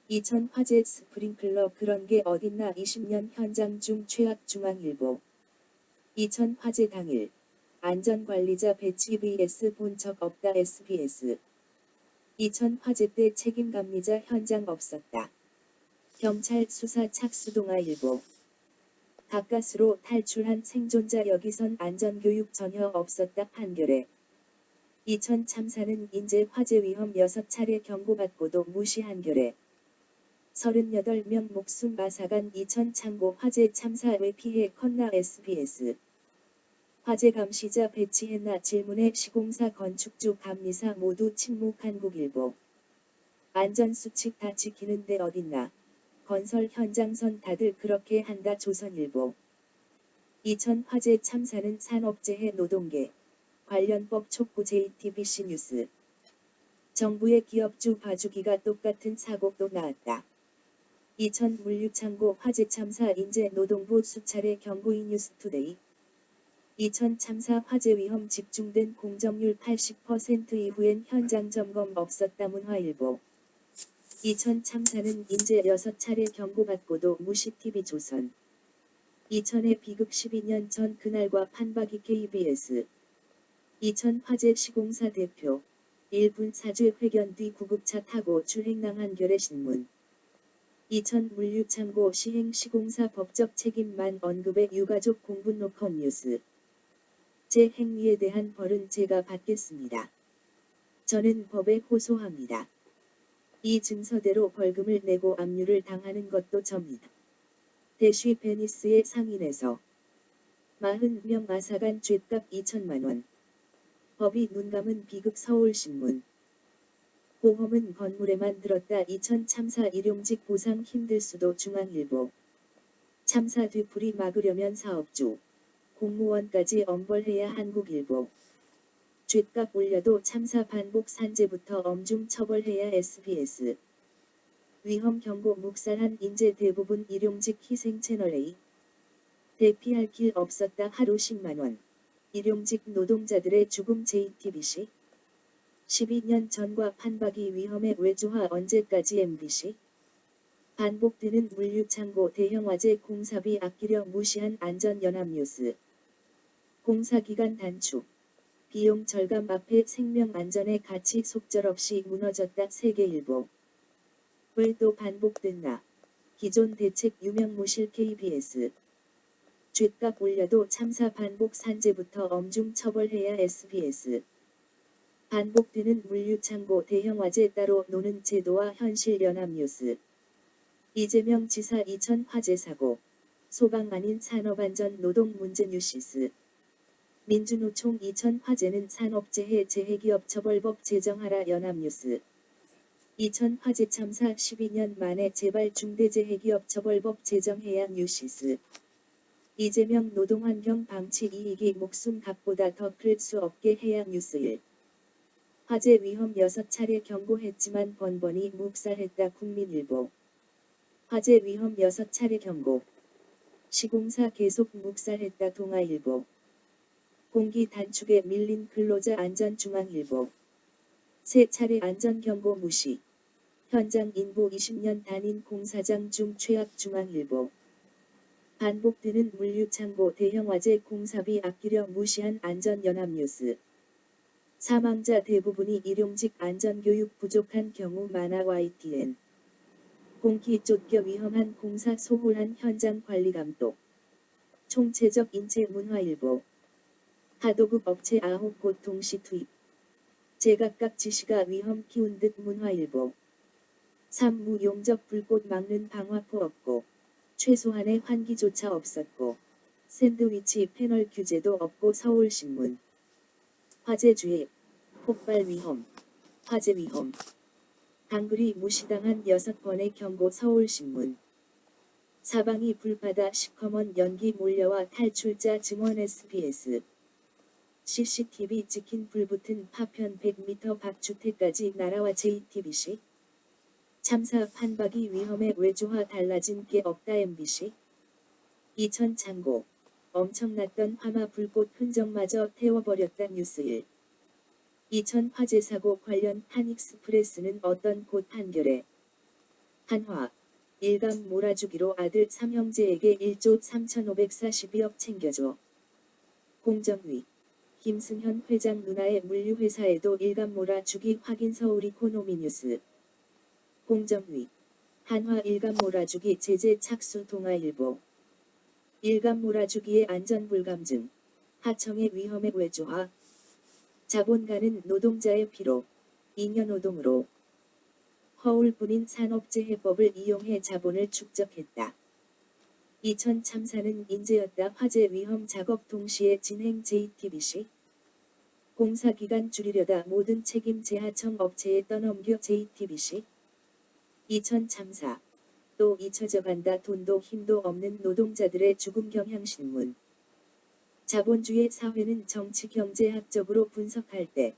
[SPEAKER 1] 2000 화재 스프링클러 그런 게 어딨나. 20년 현장 중 최악. 중앙일보. 2000 화재 당일. 안전관리자 배치 vs 본 적 없다. SBS. 2000 화재 때 책임감리자 현장 없었다. 경찰 수사 착수. 동아일보. 가까스로 탈출한 생존자 여기선 안전교육 전혀 없었다. 한겨레. 2000 참사는 인재 화재 위험 6차례 경고받고도 무시. 한겨레. 38명 목숨 앗아간 2000 창고 화재 참사 왜 피해 컸나. SBS. 화재 감시자 배치했나 질문에 시공사 건축주 감리사 모두 침묵. 한국일보. 안전수칙 다 지키는데 어딨나. 건설 현장선 다들 그렇게 한다. 조선일보. 2000 화재 참사는 산업재해 노동계. 관련법 촉구. JTBC 뉴스. 정부의 기업주 봐주기가 똑같은 사고 또 나왔다. 2000 물류창고 화재 참사 인제 노동부 수차례 경고인 뉴스투데이 2000 참사 화재 위험 집중된 공정률 80% 이후엔 현장 점검 없었다 문화일보 2000 참사는 인제 6차례 경고받고도 무시 TV조선 2000의 비극 12년 전 그날과 판박이 KBS 2000 화재 시공사 대표 1분 사죄 회견 뒤 구급차 타고 주행 한겨레 신문 2000 물류창고 시행 시공사 법적 책임만 언급해 유가족 공분 로컬 뉴스 제 행위에 대한 벌은 제가 받겠습니다. 저는 법에 호소합니다. 이 증서대로 벌금을 내고 압류를 당하는 것도 접니다. 대쉬 베니스의 상인에서 40명 아사간 죗값 2천만 원. 법이 눈감은 비극 서울신문. 보험은 건물에만 들었다 2000 참사 일용직 보상 힘들 수도 중앙일보. 참사 뒤풀이 막으려면 사업주, 공무원까지 엄벌해야 한국일보. 죗값 올려도 참사 반복 산재부터 엄중 처벌해야 SBS. 위험 경고 묵살한 인재 대부분 일용직 희생 채널A. 대피할 길 없었다 하루 10만원. 일용직 노동자들의 죽음 JTBC. 12년 전과 판박이 위험의 외주화 언제까지 MBC. 반복되는 물류창고 대형 화재 공사비 아끼려 무시한 안전연합뉴스. 공사기간 단축. 비용 절감 앞에 생명 안전의 가치 속절없이 무너졌다 세계일보. 왜 또 반복됐나. 기존 대책 유명무실 KBS. 죗값 올려도 참사 반복 산재부터 엄중 처벌해야 SBS. 반복되는 물류창고 대형 화재 따로 노는 제도와 현실 연합뉴스. 이재명 지사 2000 화재 사고. 소방 아닌 산업안전 노동 문제 뉴시스. 민주노총 2000 화재는 산업재해 재해기업 처벌법 제정하라 연합뉴스. 2000 화재 참사 12년 만에 제발 중대재해기업 처벌법 제정해야 뉴시스. 이재명 노동환경 방치 이익이 목숨 값보다 더 클 수 없게 해야 뉴스1. 화재 위험 6차례 경고했지만 번번이 묵살했다 국민일보. 화재 위험 6차례 경고. 시공사 계속 묵살했다 동아일보. 공기 단축에 밀린 근로자 안전 중앙일보. 3차례 안전경고 무시. 현장 인보 20년 단임 공사장 중 최악 중앙일보. 반복되는 물류창고 대형 화재 공사비 아끼려 무시한 안전연합뉴스. 사망자 대부분이 일용직 안전교육 부족한 경우 많아 YTN. 공기 쫓겨 위험한 공사 소홀한 현장 관리 감독. 총체적 인체 문화일보. 하도급 업체 9곳 동시 투입. 제각각 지시가 위험 키운 듯 문화일보. 산무 용접 불꽃 막는 방화포 없고. 최소한의 환기조차 없었고. 샌드위치 패널 규제도 없고 서울신문. 화재 주의. 폭발 위험. 화재 위험. 당글이 무시당한 6번의 경고 서울신문. 사방이 불바다 시커먼 연기 몰려와 탈출자 증원 SBS. CCTV 찍힌 불붙은 파편 100m 밖 주택까지 날아와 JTBC. 참사 판박이 위험에 외주화 달라진 게 없다 MBC. 2000 창고. 엄청났던 화마 불꽃 흔적마저 태워버렸다 뉴스1. 2000 화재 사고 관련 한익스프레스는 어떤 곳 한겨레. 한화. 일감 몰아주기로 아들 3형제에게 1조 3542억 챙겨줘. 공정위. 김승현 회장 누나의 물류회사에도 일감 몰아주기 확인 서울이코노미뉴스. 공정위. 한화 일감 몰아주기 제재 착수 동아일보. 일감 몰아주기의 안전불감증. 하청의 위험의 외주화. 자본가는 노동자의 피로. 잉여노동으로. 허울뿐인 산업재해법을 이용해 자본을 축적했다. 2000 참사는 인재였다 화재 위험 작업 동시에 진행 JTBC. 공사기간 줄이려다 모든 책임 재하청 업체에 떠넘겨 JTBC. 2000 참사. 또 잊혀져간다 돈도 힘도 없는 노동자들의 죽음 경향신문. 자본주의 사회는 정치 경제학적으로 분석할 때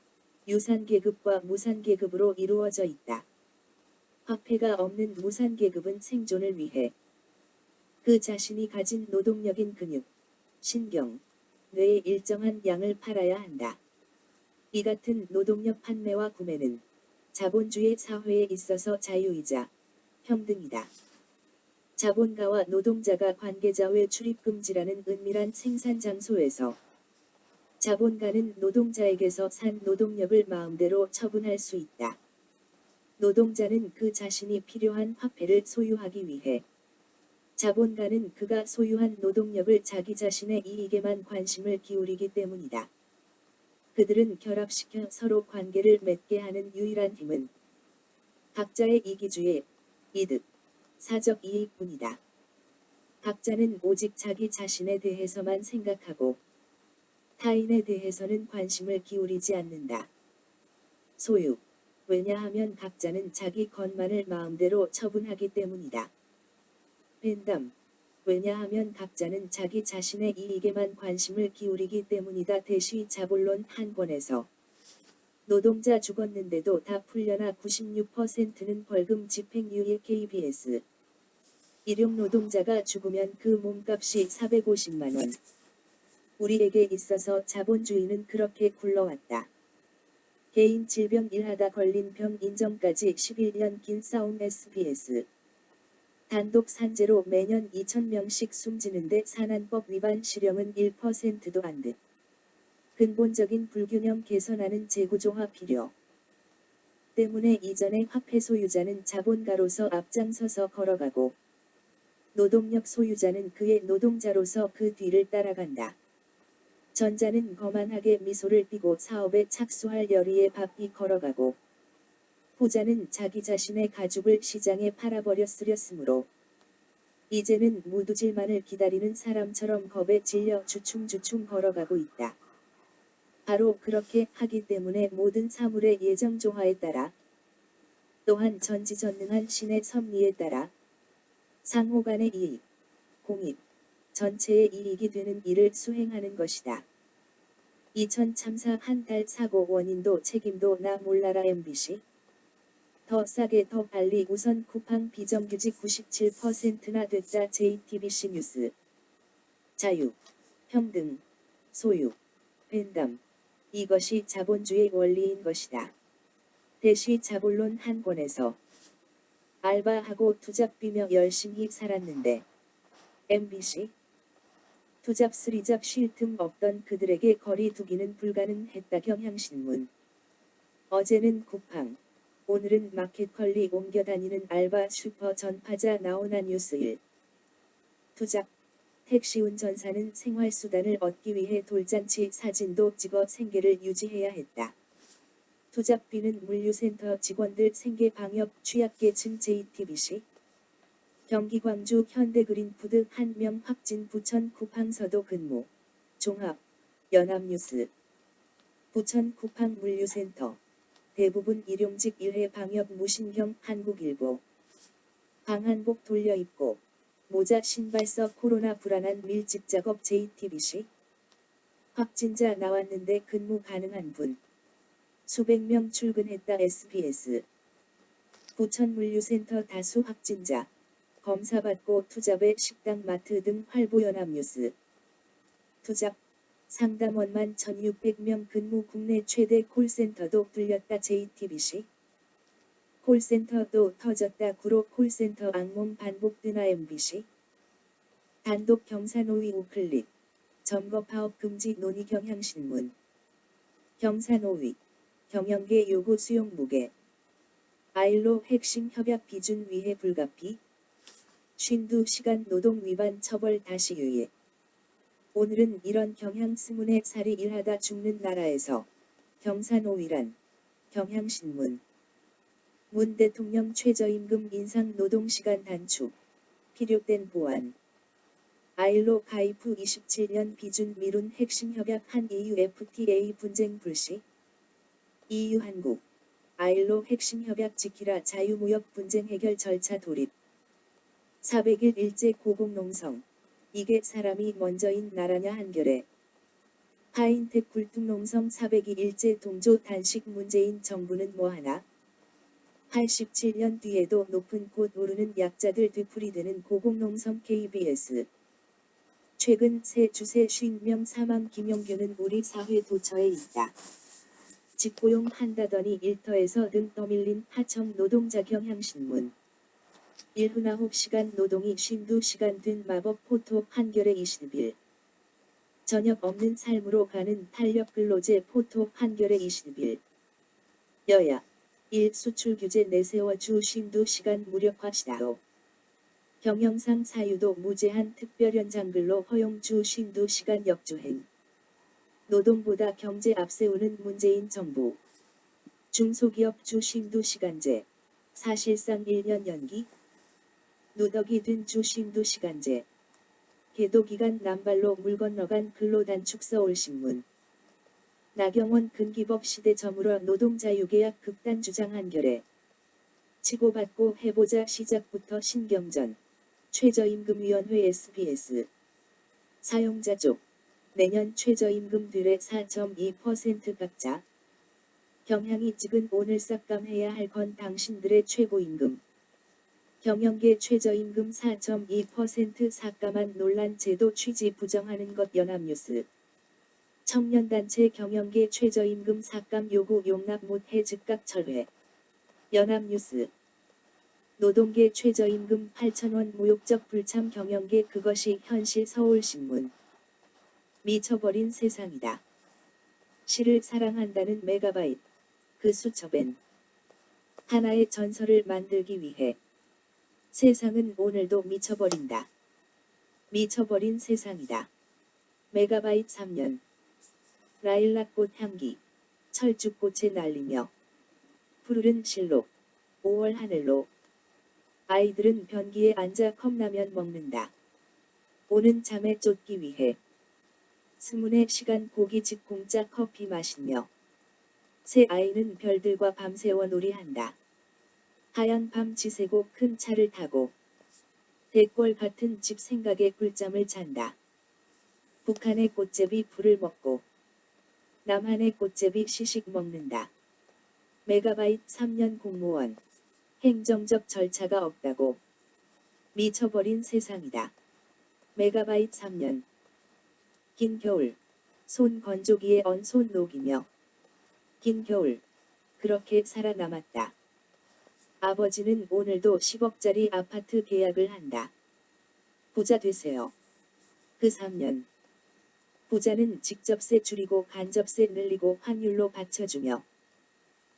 [SPEAKER 1] 유산계급과 무산계급으로 이루어져 있다. 화폐가 없는 무산계급은 생존을 위해 그 자신이 가진 노동력인 근육, 신경, 뇌의 일정한 양을 팔아야 한다. 이 같은 노동력 판매와 구매는 자본주의 사회에 있어서 자유이자 평등이다. 자본가와 노동자가 관계자 외 출입 금지라는 은밀한 생산 장소에서 자본가는 노동자에게서 산 노동력을 마음대로 처분할 수 있다. 노동자는 그 자신이 필요한 화폐를 소유하기 위해 자본가는 그가 소유한 노동력을 자기 자신의 이익에만 관심을 기울이기 때문이다. 그들은 결합시켜 서로 관계를 맺게 하는 유일한 힘은 각자의 이기주의, 이득, 사적 이익뿐이다. 각자는 오직 자기 자신에 대해서만 생각하고 타인에 대해서는 관심을 기울이지 않는다. 소유. 왜냐하면 각자는 자기 것만을 마음대로 처분하기 때문이다. 팬덤. 왜냐하면 각자는 자기 자신의 이익에만 관심을 기울이기 때문이다. 대시 자본론 한 권에서 노동자 죽었는데도 다 풀려나 96%는 벌금 집행유예 KBS. 일용 노동자가 죽으면 그 몸값이 450만 원. 우리에게 있어서 자본주의는 그렇게 굴러왔다. 개인 질병 일하다 걸린 병 인정까지 11년 긴 싸움 SBS. 단독 산재로 매년 2,000명씩 숨지는데 산안법 위반 실형은 1%도 안 돼. 근본적인 불균형 개선하는 재구조화 필요. 때문에 이전의 화폐 소유자는 자본가로서 앞장서서 걸어가고 노동력 소유자는 그의 노동자로서 그 뒤를 따라간다. 전자는 거만하게 미소를 띠고 사업에 착수할 열의에 바삐 걸어가고 후자는 자기 자신의 가죽을 시장에 팔아버려 쓰렸으므로 이제는 무두질만을 기다리는 사람처럼 겁에 질려 주춤주춤 걸어가고 있다. 바로 그렇게 하기 때문에 모든 사물의 예정조화에 따라 또한 전지전능한 신의 섭리에 따라 상호간의 이익, 공익, 전체의 이익이 되는 일을 수행하는 것이다. 2000 참사 한 달 사고 원인도 책임도 나 몰라라 MBC. 더 싸게 더 빨리 우선 쿠팡 비정규직 97%나 됐다 JTBC 뉴스. 자유, 평등, 소유, 팬덤. 이것이 자본주의 원리인 것이다. 대시 자본론 한 권에서 알바하고 투잡비며 열심히 살았는데 MBC 투잡 쓰리잡 쉴 틈 없던 그들에게 거리 두기는 불가능했다. 경향신문. 어제는 쿠팡, 오늘은 마켓컬리 옮겨다니는 알바 슈퍼 전파자 나오나 뉴스 1. 투잡, 택시운전사는 생활수단을 얻기 위해 돌잔치 사진도 찍어 생계를 유지해야 했다. 투잡비는 물류센터 직원들 생계 방역 취약계층 JTBC. 경기 광주 현대그린푸드 1명 확진 부천 쿠팡서도 근무. 종합, 연합뉴스. 부천 쿠팡 물류센터. 대부분 일용직 1회 방역 무신경 한국일보. 방한복 돌려입고 모자 신발 써 코로나 불안한 밀집 작업 JTBC. 확진자 나왔는데 근무 가능한 분. 수백 명 출근했다 SBS. 부천 물류센터 다수 확진자. 검사받고 투잡에 식당 마트 등 활보 연합뉴스. 투잡. 상담원만 1600명 근무 국내 최대 콜센터도 뚫렸다 JTBC. 콜센터도 터졌다 구로 콜센터 악몽 반복되나 MBC. 단독 경사노위 우클릭. 점거파업 금지 논의 경향신문. 경사노위. 경영계 요구 수용 무게. 아일로 핵심 협약 비준 위해 불가피. 52시간 노동 위반 처벌 다시 유예. 오늘은 이런 경향스문의 살이 일하다 죽는 나라에서 경사노위란 경향신문. 문 대통령 최저임금 인상 노동시간 단축. 필요된 보완. 아일로 가입 후 27년 비준 미룬 핵심 협약 한 EU FTA 분쟁 불씨. EU 한국. 아일로 핵심 협약 지키라 자유무역 분쟁 해결 절차 돌입. 400일 일제 고공농성. 이게 사람이 먼저인 나라냐 한겨레. 파인텍 굴뚝농성 400일 일제 동조 단식 문재인 정부는 뭐하나? 87년 뒤에도 높은 곳 오르는 약자들 되풀이되는 고공농성 KBS. 최근 새 주세 50명 사망 김용규는 우리 사회 도처에 있다. 직고용한다더니 일터에서 등 떠밀린 하청 노동자 경향신문. 79시간 노동이 52시간 된 마법 포토 한겨레 20일. 저녁 없는 삶으로 가는 탄력 근로제 포토 한겨레 20일. 여야 1. 수출 규제 내세워 주 52시간 무력화시다오. 경영상 사유도 무제한 특별연장 근로 허용 주 52시간 역주행. 노동보다 경제 앞세우는 문재인 정부. 중소기업 주 52시간제. 사실상 1년 연기. 누더기 된 주 52시간제. 계도기간 남발로 물 건너간 근로단축 서울신문. 나경원 근기법 시대 저물어 노동자유계약 극단 주장 한겨레. 치고받고 해보자 시작부터 신경전. 최저임금위원회 SBS. 사용자 쪽. 내년 최저임금 들의 4.2% 깎자. 경향이 찍은 오늘 삭감해야 할 건 당신들의 최고임금. 경영계 최저임금 4.2% 삭감한 논란 제도 취지 부정하는 것 연합뉴스. 청년단체 경영계 최저임금 삭감 요구 용납 못해 즉각 철회. 연합뉴스. 노동계 최저임금 8,000원 모욕적 불참 경영계 그것이 현실 서울신문. 미쳐버린 세상이다. 시를 사랑한다는 메가바이트. 그 수첩엔 하나의 전설을 만들기 위해 세상은 오늘도 미쳐버린다. 미쳐버린 세상이다. 메가바이트 3년. 라일락꽃 향기. 철쭉꽃에 날리며 푸르른 실록. 5월 하늘로. 아이들은 변기에 앉아 컵라면 먹는다. 오는 잠에 쫓기 위해. 스문의 시간 고깃집 공짜 커피 마시며. 새 아이는 별들과 밤새워 놀이한다. 하얀 밤 지새고 큰 차를 타고 대골 같은 집 생각에 꿀잠을 잔다. 북한의 꽃제비 풀을 먹고 남한의 꽃제비 시식 먹는다. 메가바이트 3년 공무원. 행정적 절차가 없다고. 미쳐버린 세상이다. 메가바이트 3년. 긴 겨울. 손 건조기에 언 손 녹이며. 긴 겨울. 그렇게 살아남았다. 아버지는 오늘도 10억짜리 아파트 계약을 한다. 부자 되세요. 그 3년. 부자는 직접세 줄이고 간접세 늘리고 환율로 받쳐주며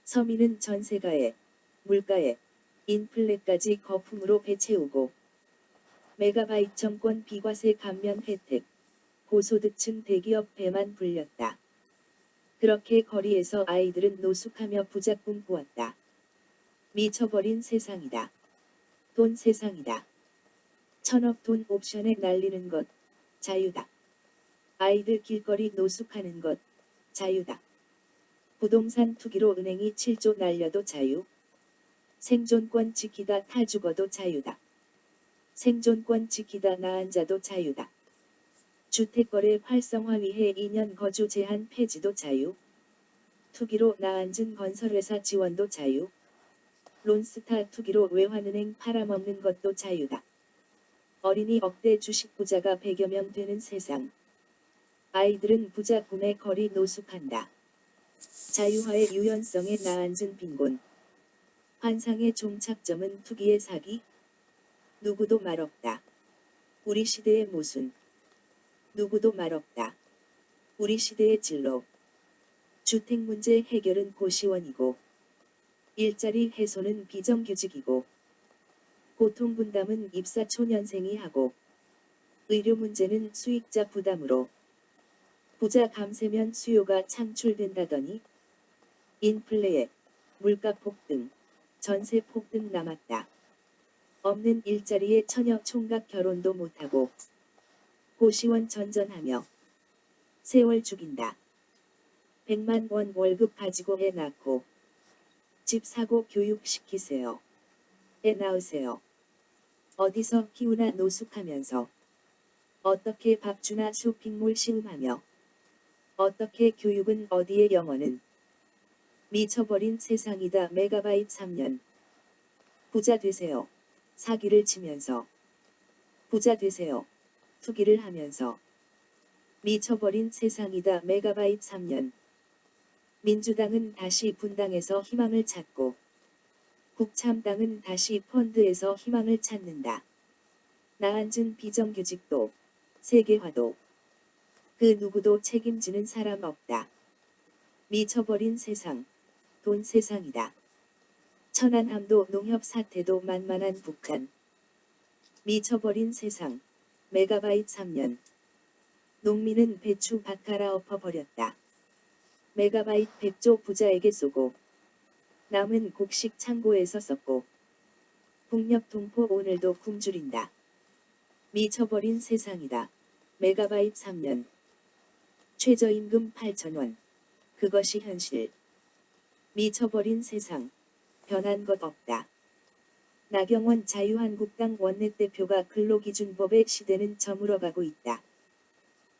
[SPEAKER 1] 서민은 전세가에, 물가에, 인플레까지 거품으로 배채우고 메가바이트 정권 비과세 감면 혜택, 고소득층 대기업 배만 불렸다. 그렇게 거리에서 아이들은 노숙하며 부자 꿈 꾸었다. 미쳐버린 세상이다. 돈 세상이다. 1,000억 돈 옵션에 날리는 것, 자유다. 아이들 길거리 노숙하는 것, 자유다. 부동산 투기로 은행이 7조 날려도 자유. 생존권 지키다 타 죽어도 자유다. 생존권 지키다 나 앉아도 자유다. 주택거래 활성화 위해 2년 거주 제한 폐지도 자유. 투기로 나 앉은 건설회사 지원도 자유. 론스타 투기로 외환은행 팔아먹는 것도 자유다. 어린이 억대 주식 부자가 100여 명 되는 세상. 아이들은 부자 꿈에 거리 노숙한다. 자유화의 유연성에 나 앉은 빈곤. 환상의 종착점은 투기의 사기. 누구도 말없다. 우리 시대의 모순. 누구도 말없다. 우리 시대의 진로. 주택 문제 해결은 고시원이고 일자리 훼손은 비정규직이고 고통 분담은 입사초년생이 하고 의료 문제는 수익자 부담으로 부자 감세면 수요가 창출된다더니 인플레에 물가 폭등, 전세 폭등 남았다. 없는 일자리에 처녀 총각 결혼도 못하고 고시원 전전하며 세월 죽인다. 100만 원 월급 가지고 애 낳고 집 사고 교육시키세요. 애 낳으세요. 어디서 키우나 노숙하면서 어떻게 밥 주나 쇼핑몰 시음하며 어떻게 교육은 어디에 영어는 미쳐버린 세상이다. 메가바이트 3년. 부자 되세요. 사기를 치면서. 부자 되세요. 투기를 하면서. 미쳐버린 세상이다. 메가바이트 3년. 민주당은 다시 분당에서 희망을 찾고 국참당은 다시 펀드에서 희망을 찾는다. 나앉은 비정규직도 세계화도 그 누구도 책임지는 사람 없다. 미쳐버린 세상, 돈 세상이다. 천안함도 농협 사태도 만만한 북한. 미쳐버린 세상, 메가바이트 3년. 농민은 배추 밭 갈아엎어 버렸다. 메가바이트 100조 부자에게 쏘고 남은 곡식 창고에서 썼고 북녘 동포 오늘도 굶주린다. 미쳐버린 세상이다. 메가바이트 3년. 최저임금 8,000원. 그것이 현실. 미쳐버린 세상. 변한 것 없다. 나경원 자유한국당 원내대표가 근로기준법의 시대는 저물어가고 있다.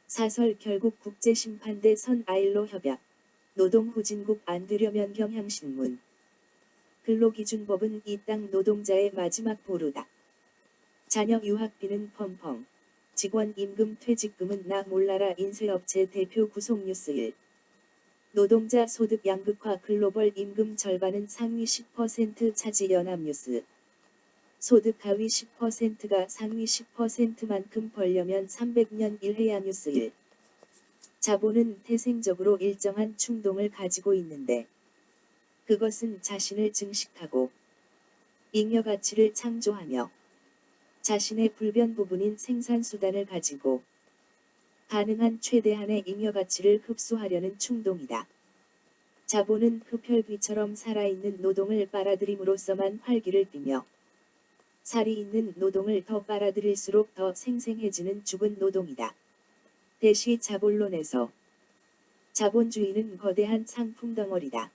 [SPEAKER 1] 사설 결국 국제심판대 선 아일로 협약. 노동후진국 안 되려면 경향신문. 근로기준법은 이 땅 노동자의 마지막 보루다. 자녀 유학비는 펑펑. 직원 임금 퇴직금은 나 몰라라. 인쇄업체 대표 구속뉴스 1. 노동자 소득 양극화 글로벌 임금 절반은 상위 10% 차지. 연합뉴스. 소득 하위 10%가 상위 10%만큼 벌려면 300년 일해야. 뉴스 1. 자본은 태생적으로 일정한 충동을 가지고 있는데 그것은 자신을 증식하고 잉여 가치를 창조하며 자신의 불변 부분인 생산수단을 가지고 가능한 최대한의 잉여 가치를 흡수하려는 충동이다. 자본은 흡혈귀처럼 살아있는 노동을 빨아들임으로써만 활기를 띠며 살이 있는 노동을 더 빨아들일수록 더 생생해지는 죽은 노동이다. 대시 자본론에서 자본주의는 거대한 상품 덩어리다.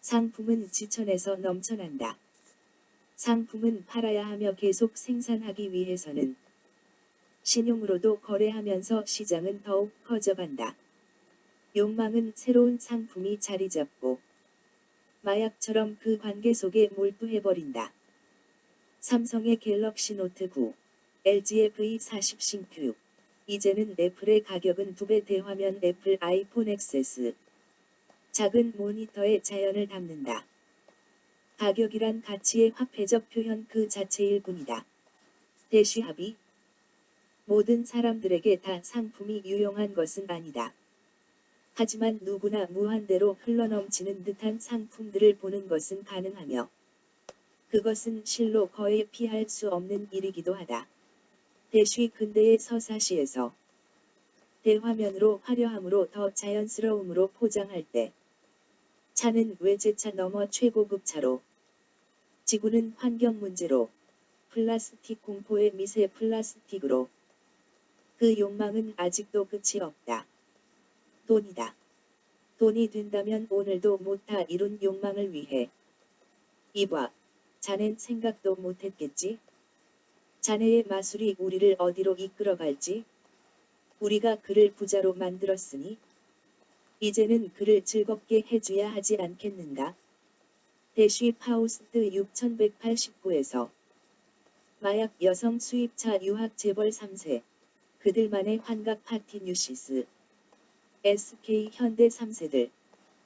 [SPEAKER 1] 상품은 지천에서 넘쳐난다. 상품은 팔아야 하며 계속 생산하기 위해서는 신용으로도 거래하면서 시장은 더욱 커져간다. 욕망은 새로운 상품이 자리 잡고 마약처럼 그 관계 속에 몰두해버린다. 삼성의 갤럭시 노트 9, LG의 V40 신규. 이제는 애플의 가격은 2배 대화면 애플 아이폰 XS. 작은 모니터에 자연을 담는다. 가격이란 가치의 화폐적 표현 그 자체일 뿐이다. 대시합의. 모든 사람들에게 다 상품이 유용한 것은 아니다. 하지만 누구나 무한대로 흘러넘치는 듯한 상품들을 보는 것은 가능하며 그것은 실로 거의 피할 수 없는 일이기도 하다. 대시 근대의 서사시에서 대화면으로 화려함으로 더 자연스러움으로 포장할 때 차는 외제차 넘어 최고급 차로 지구는 환경 문제로 플라스틱 공포의 미세 플라스틱으로 그 욕망은 아직도 끝이 없다. 돈이다. 돈이 된다면 오늘도 못 다 이룬 욕망을 위해 이봐, 자넨 생각도 못했겠지? 자네의 마술이 우리를 어디로 이끌어갈지? 우리가 그를 부자로 만들었으니 이제는 그를 즐겁게 해줘야 하지 않겠는가? 대쉬 파우스트 6189에서 마약 여성 수입차 유학 재벌 3세 그들만의 환각 파티 뉴시스 SK 현대 3세들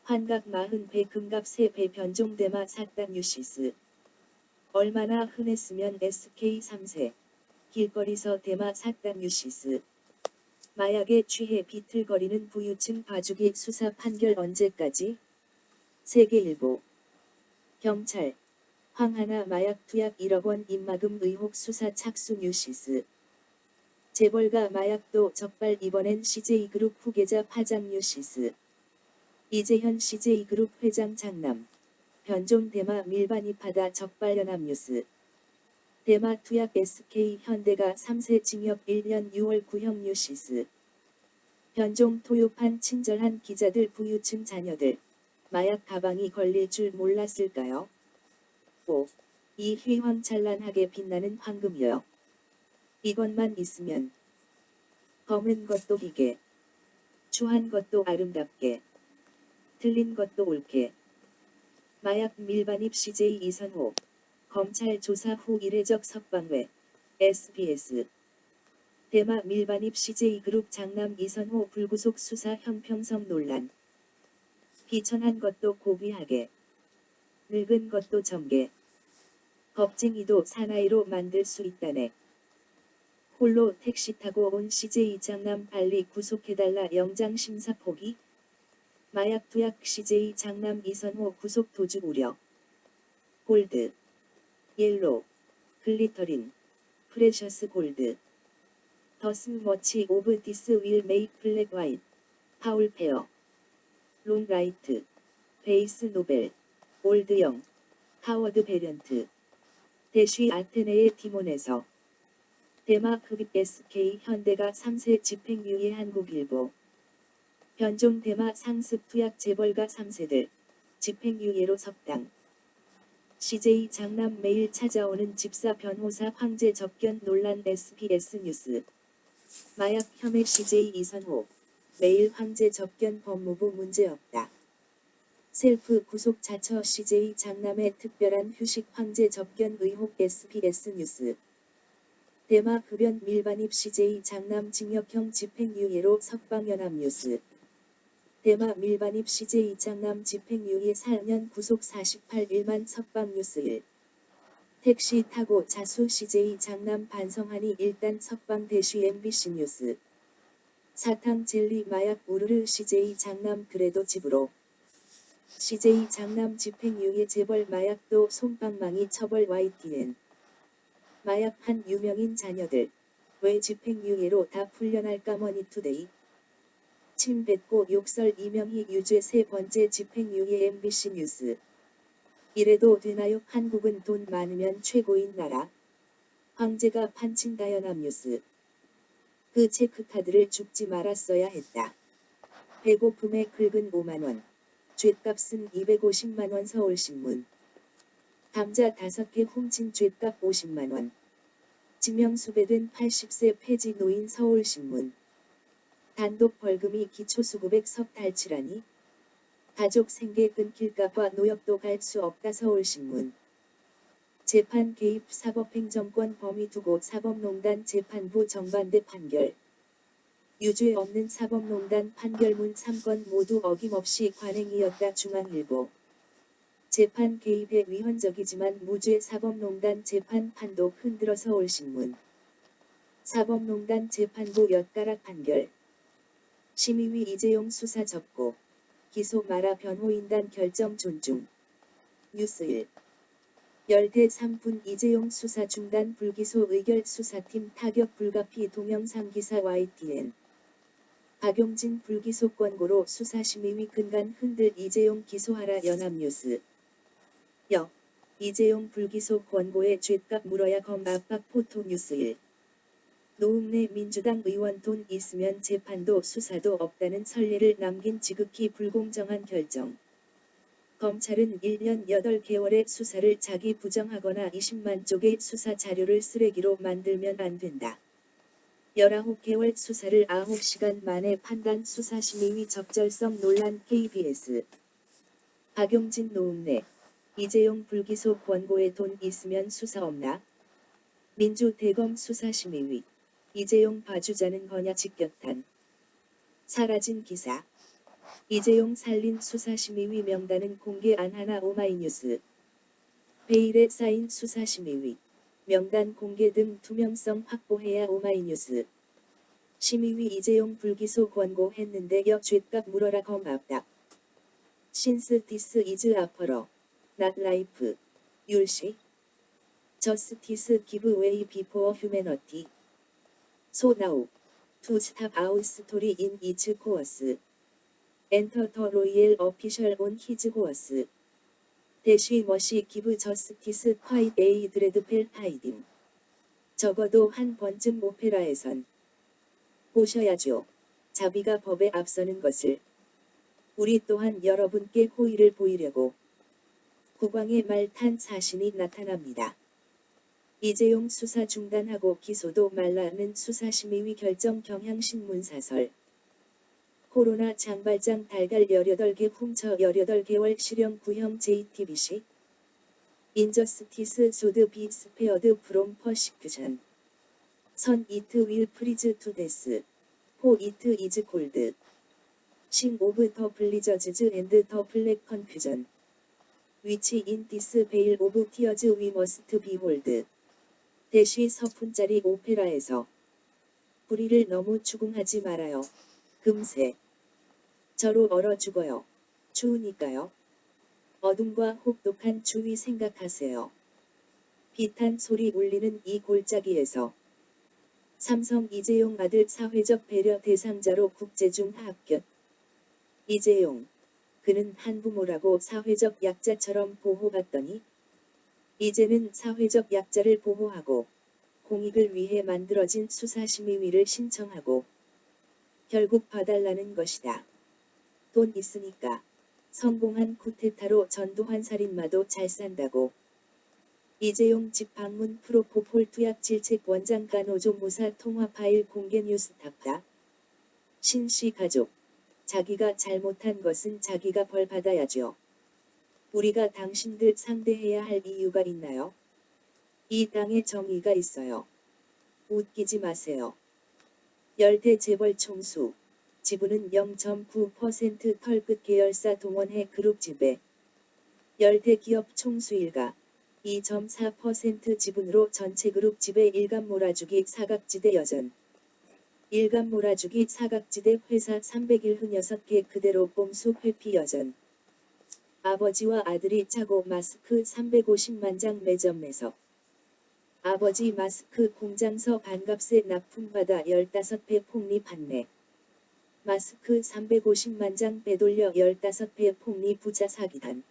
[SPEAKER 1] 환각 40배 금값 3배 변종 대마 샀다 뉴시스 얼마나 흔했으면 SK 3세 길거리서 대마 샀다 뉴시스 마약에 취해 비틀거리는 부유층 봐주기 수사 판결 언제까지? 세계일보 경찰 황하나 마약 투약 1억 원 입마금 의혹 수사 착수 뉴시스 재벌가 마약도 적발 이번엔 CJ그룹 후계자 파장 뉴시스 이재현 CJ그룹 회장 장남 변종 대마 밀반입하다 적발 연합뉴스 대마 투약 SK 현대가 3세 징역 1년 6월 구형 뉴시스 변종 토요판 친절한 기자들 부유층 자녀들 마약 가방이 걸릴 줄 몰랐을까요? 5. 이 휘황찬란하게 빛나는 황금이여. 이것만 있으면 검은 것도 비게 추한 것도 아름답게 틀린 것도 옳게 마약 밀반입 CJ 이선호 검찰 조사 후 이례적 석방외. SBS. 대마 밀반입 CJ그룹 장남 이선호 불구속 수사 형평성 논란. 비천한 것도 고귀하게. 늙은 것도 정계. 겁쟁이도 사나이로 만들 수 있다네. 홀로 택시 타고 온 CJ 장남 빨리 구속해달라 영장 심사 포기. 마약 투약 CJ 장남 이선호 구속 도주 우려. 골드, 옐로우, 글리터린, 프레셔스 골드. 더스 머치 오브 디스 윌 메이크 블랙 와인. 파울 페어. 론 라이트. 베이스 노벨. 올드영. 하워드 베련트. 대쉬 아테네의 티몬에서. 대마 흡입 SK 현대가 3세 집행유예 한국일보. 변종 대마 상습 투약 재벌가 3세들. 집행유예로 석당. CJ 장남 매일 찾아오는 집사 변호사 황제 접견 논란 SBS 뉴스. 마약 혐의 CJ 이선호. 매일 황제 접견 법무부 문제없다. 셀프 구속 자처 CJ 장남의 특별한 휴식 황제 접견 의혹 SBS 뉴스. 대마 흡연 밀반입 CJ 장남 징역형 집행유예로 석방 연합뉴스. 대마 밀반입 CJ 장남 집행유예 4년 구속 48일만 석방 뉴스 1. 택시 타고 자수 CJ 장남 반성하니 일단 석방 대쉬 MBC 뉴스. 사탕 젤리 마약 우르르 CJ 장남 그래도 집으로. CJ 장남 집행유예 재벌 마약도 솜방망이 처벌 YTN. 마약한 유명인 자녀들. 왜 집행유예로 다 풀려날까 머니투데이. 침 뱉고 욕설 이명희 유죄 세 번째 집행유예 MBC 뉴스. 이래도 되나요? 한국은 돈 많으면 최고인 나라. 황제가 판친다 연합뉴스. 그 체크카드를 죽지 말았어야 했다. 배고픔에 긁은 5만원. 죗값은 250만원 서울신문. 감자 5개 훔친 죗값 50만원. 지명수배된 80세 폐지 노인 서울신문. 단독 벌금이 기초수급액 석달치라니. 가족 생계 끊길까봐 노역도 갈 수 없다 서울신문. 재판 개입 사법행정권 범위 두고 사법농단 재판부 정반대 판결. 유죄 없는 사법농단 판결문 3건 모두 어김없이 관행이었다 중앙일보. 재판 개입에 위헌적이지만 무죄 사법농단 재판 판도 흔들어 서울신문. 사법농단 재판부 엿가락 판결. 심의위 이재용 수사 접고. 기소 마라 변호인단 결정 존중. 뉴스 1. 열대 3분 이재용 수사 중단 불기소 의결 수사팀 타격 불가피 동영상 기사 YTN. 박용진 불기소 권고로 수사심의위 근간 흔들 이재용 기소하라 연합뉴스. 이재용 불기소 권고에 죗값 물어야 검 압박 포토 뉴스 1. 노웅래 민주당 의원 돈 있으면 재판도 수사도 없다는 선례를 남긴 지극히 불공정한 결정. 검찰은 1년 8개월의 수사를 자기 부정하거나 20만 쪽의 수사 자료를 쓰레기로 만들면 안 된다. 19개월 수사를 9시간 만에 판단 수사심의위 적절성 논란 KBS. 박용진 노웅래. 이재용 불기소 권고에 돈 있으면 수사 없나? 민주대검 수사심의위. 이재용 봐주자는 거냐 직격탄. 사라진 기사. 이재용 살린 수사심의위 명단은 공개 안 하나 오마이뉴스. 베일에 쌓인 수사심의위. 명단 공개 등 투명성 확보해야 오마이뉴스. 심의위 이재용 불기소 권고했는데 죗값 물어라 검 압박. 신스 디스 이즈 아퍼러. not life. 율시. 저스티스 기브 웨이 비포어 휴메너티. So now. To stop our story in its course. Enter the royal official on his horse. 대쉬 머시 기브 저스티스 콰잇 에이 드레드펠 파이딩. 적어도 한 번쯤 오페라에선 보셔야죠. 자비가 법에 앞서는 것을. 우리 또한 여러분께 호의를 보이려고. 국왕의 말 탄 사신이 나타납니다. 이재용 수사 중단하고 기소도 말라는 수사심의위 결정 경향신문사설. 코로나 장발장 달걀 18개 훔쳐 18개월 실형 구형 JTBC. 인저스티스 소드 비 스페어드 프롬 퍼시큐션. 선 이트 윌 프리즈 투 데스. 포 이트 이즈 콜드. 싱 오브 더 블리저즈즈 앤드 더 블랙 컨퓨전. 위치 인 디스 베일 오브 티어즈 위 머스트 비홀드. 대쉬 서푼짜리 오페라에서 불의를 너무 추궁하지 말아요. 금세. 저로 얼어 죽어요. 추우니까요. 어둠과 혹독한 추위 생각하세요. 비탄 소리 울리는 이 골짜기에서 삼성 이재용 아들 사회적 배려 대상자로 국제중 합격. 이재용. 그는 한부모라고 사회적 약자처럼 보호받더니 이제는 사회적 약자를 보호하고 공익을 위해 만들어진 수사심의위를 신청하고 결국 봐달라는 것이다. 돈 있으니까 성공한 쿠데타로 전두환 살인마도 잘 산다고. 이재용 집 방문 프로포폴 투약 질책 원장 간호조 모사 통화 파일 공개 뉴스 탑다. 신씨 가족. 자기가 잘못한 것은 자기가 벌 받아야죠. 우리가 당신들 상대해야 할 이유가 있나요? 이 땅에 정의가 있어요. 웃기지 마세요. 열대 재벌 총수. 지분은 0.9% 털끝 계열사 동원해 그룹 지배. 열대 기업 총수 일가. 2.4% 지분으로 전체 그룹 지배 일감 몰아주기 사각지대 여전. 일감 몰아주기 사각지대 회사 301흔6개 그대로 꼼수 회피 여전. 아버지와 아들이 차고 마스크 350만 장 매점 매석. 아버지 마스크 공장서 반값에 납품받아 15배 폭리 판매. 마스크 350만 장 빼돌려 15배 폭리 부자 사기단.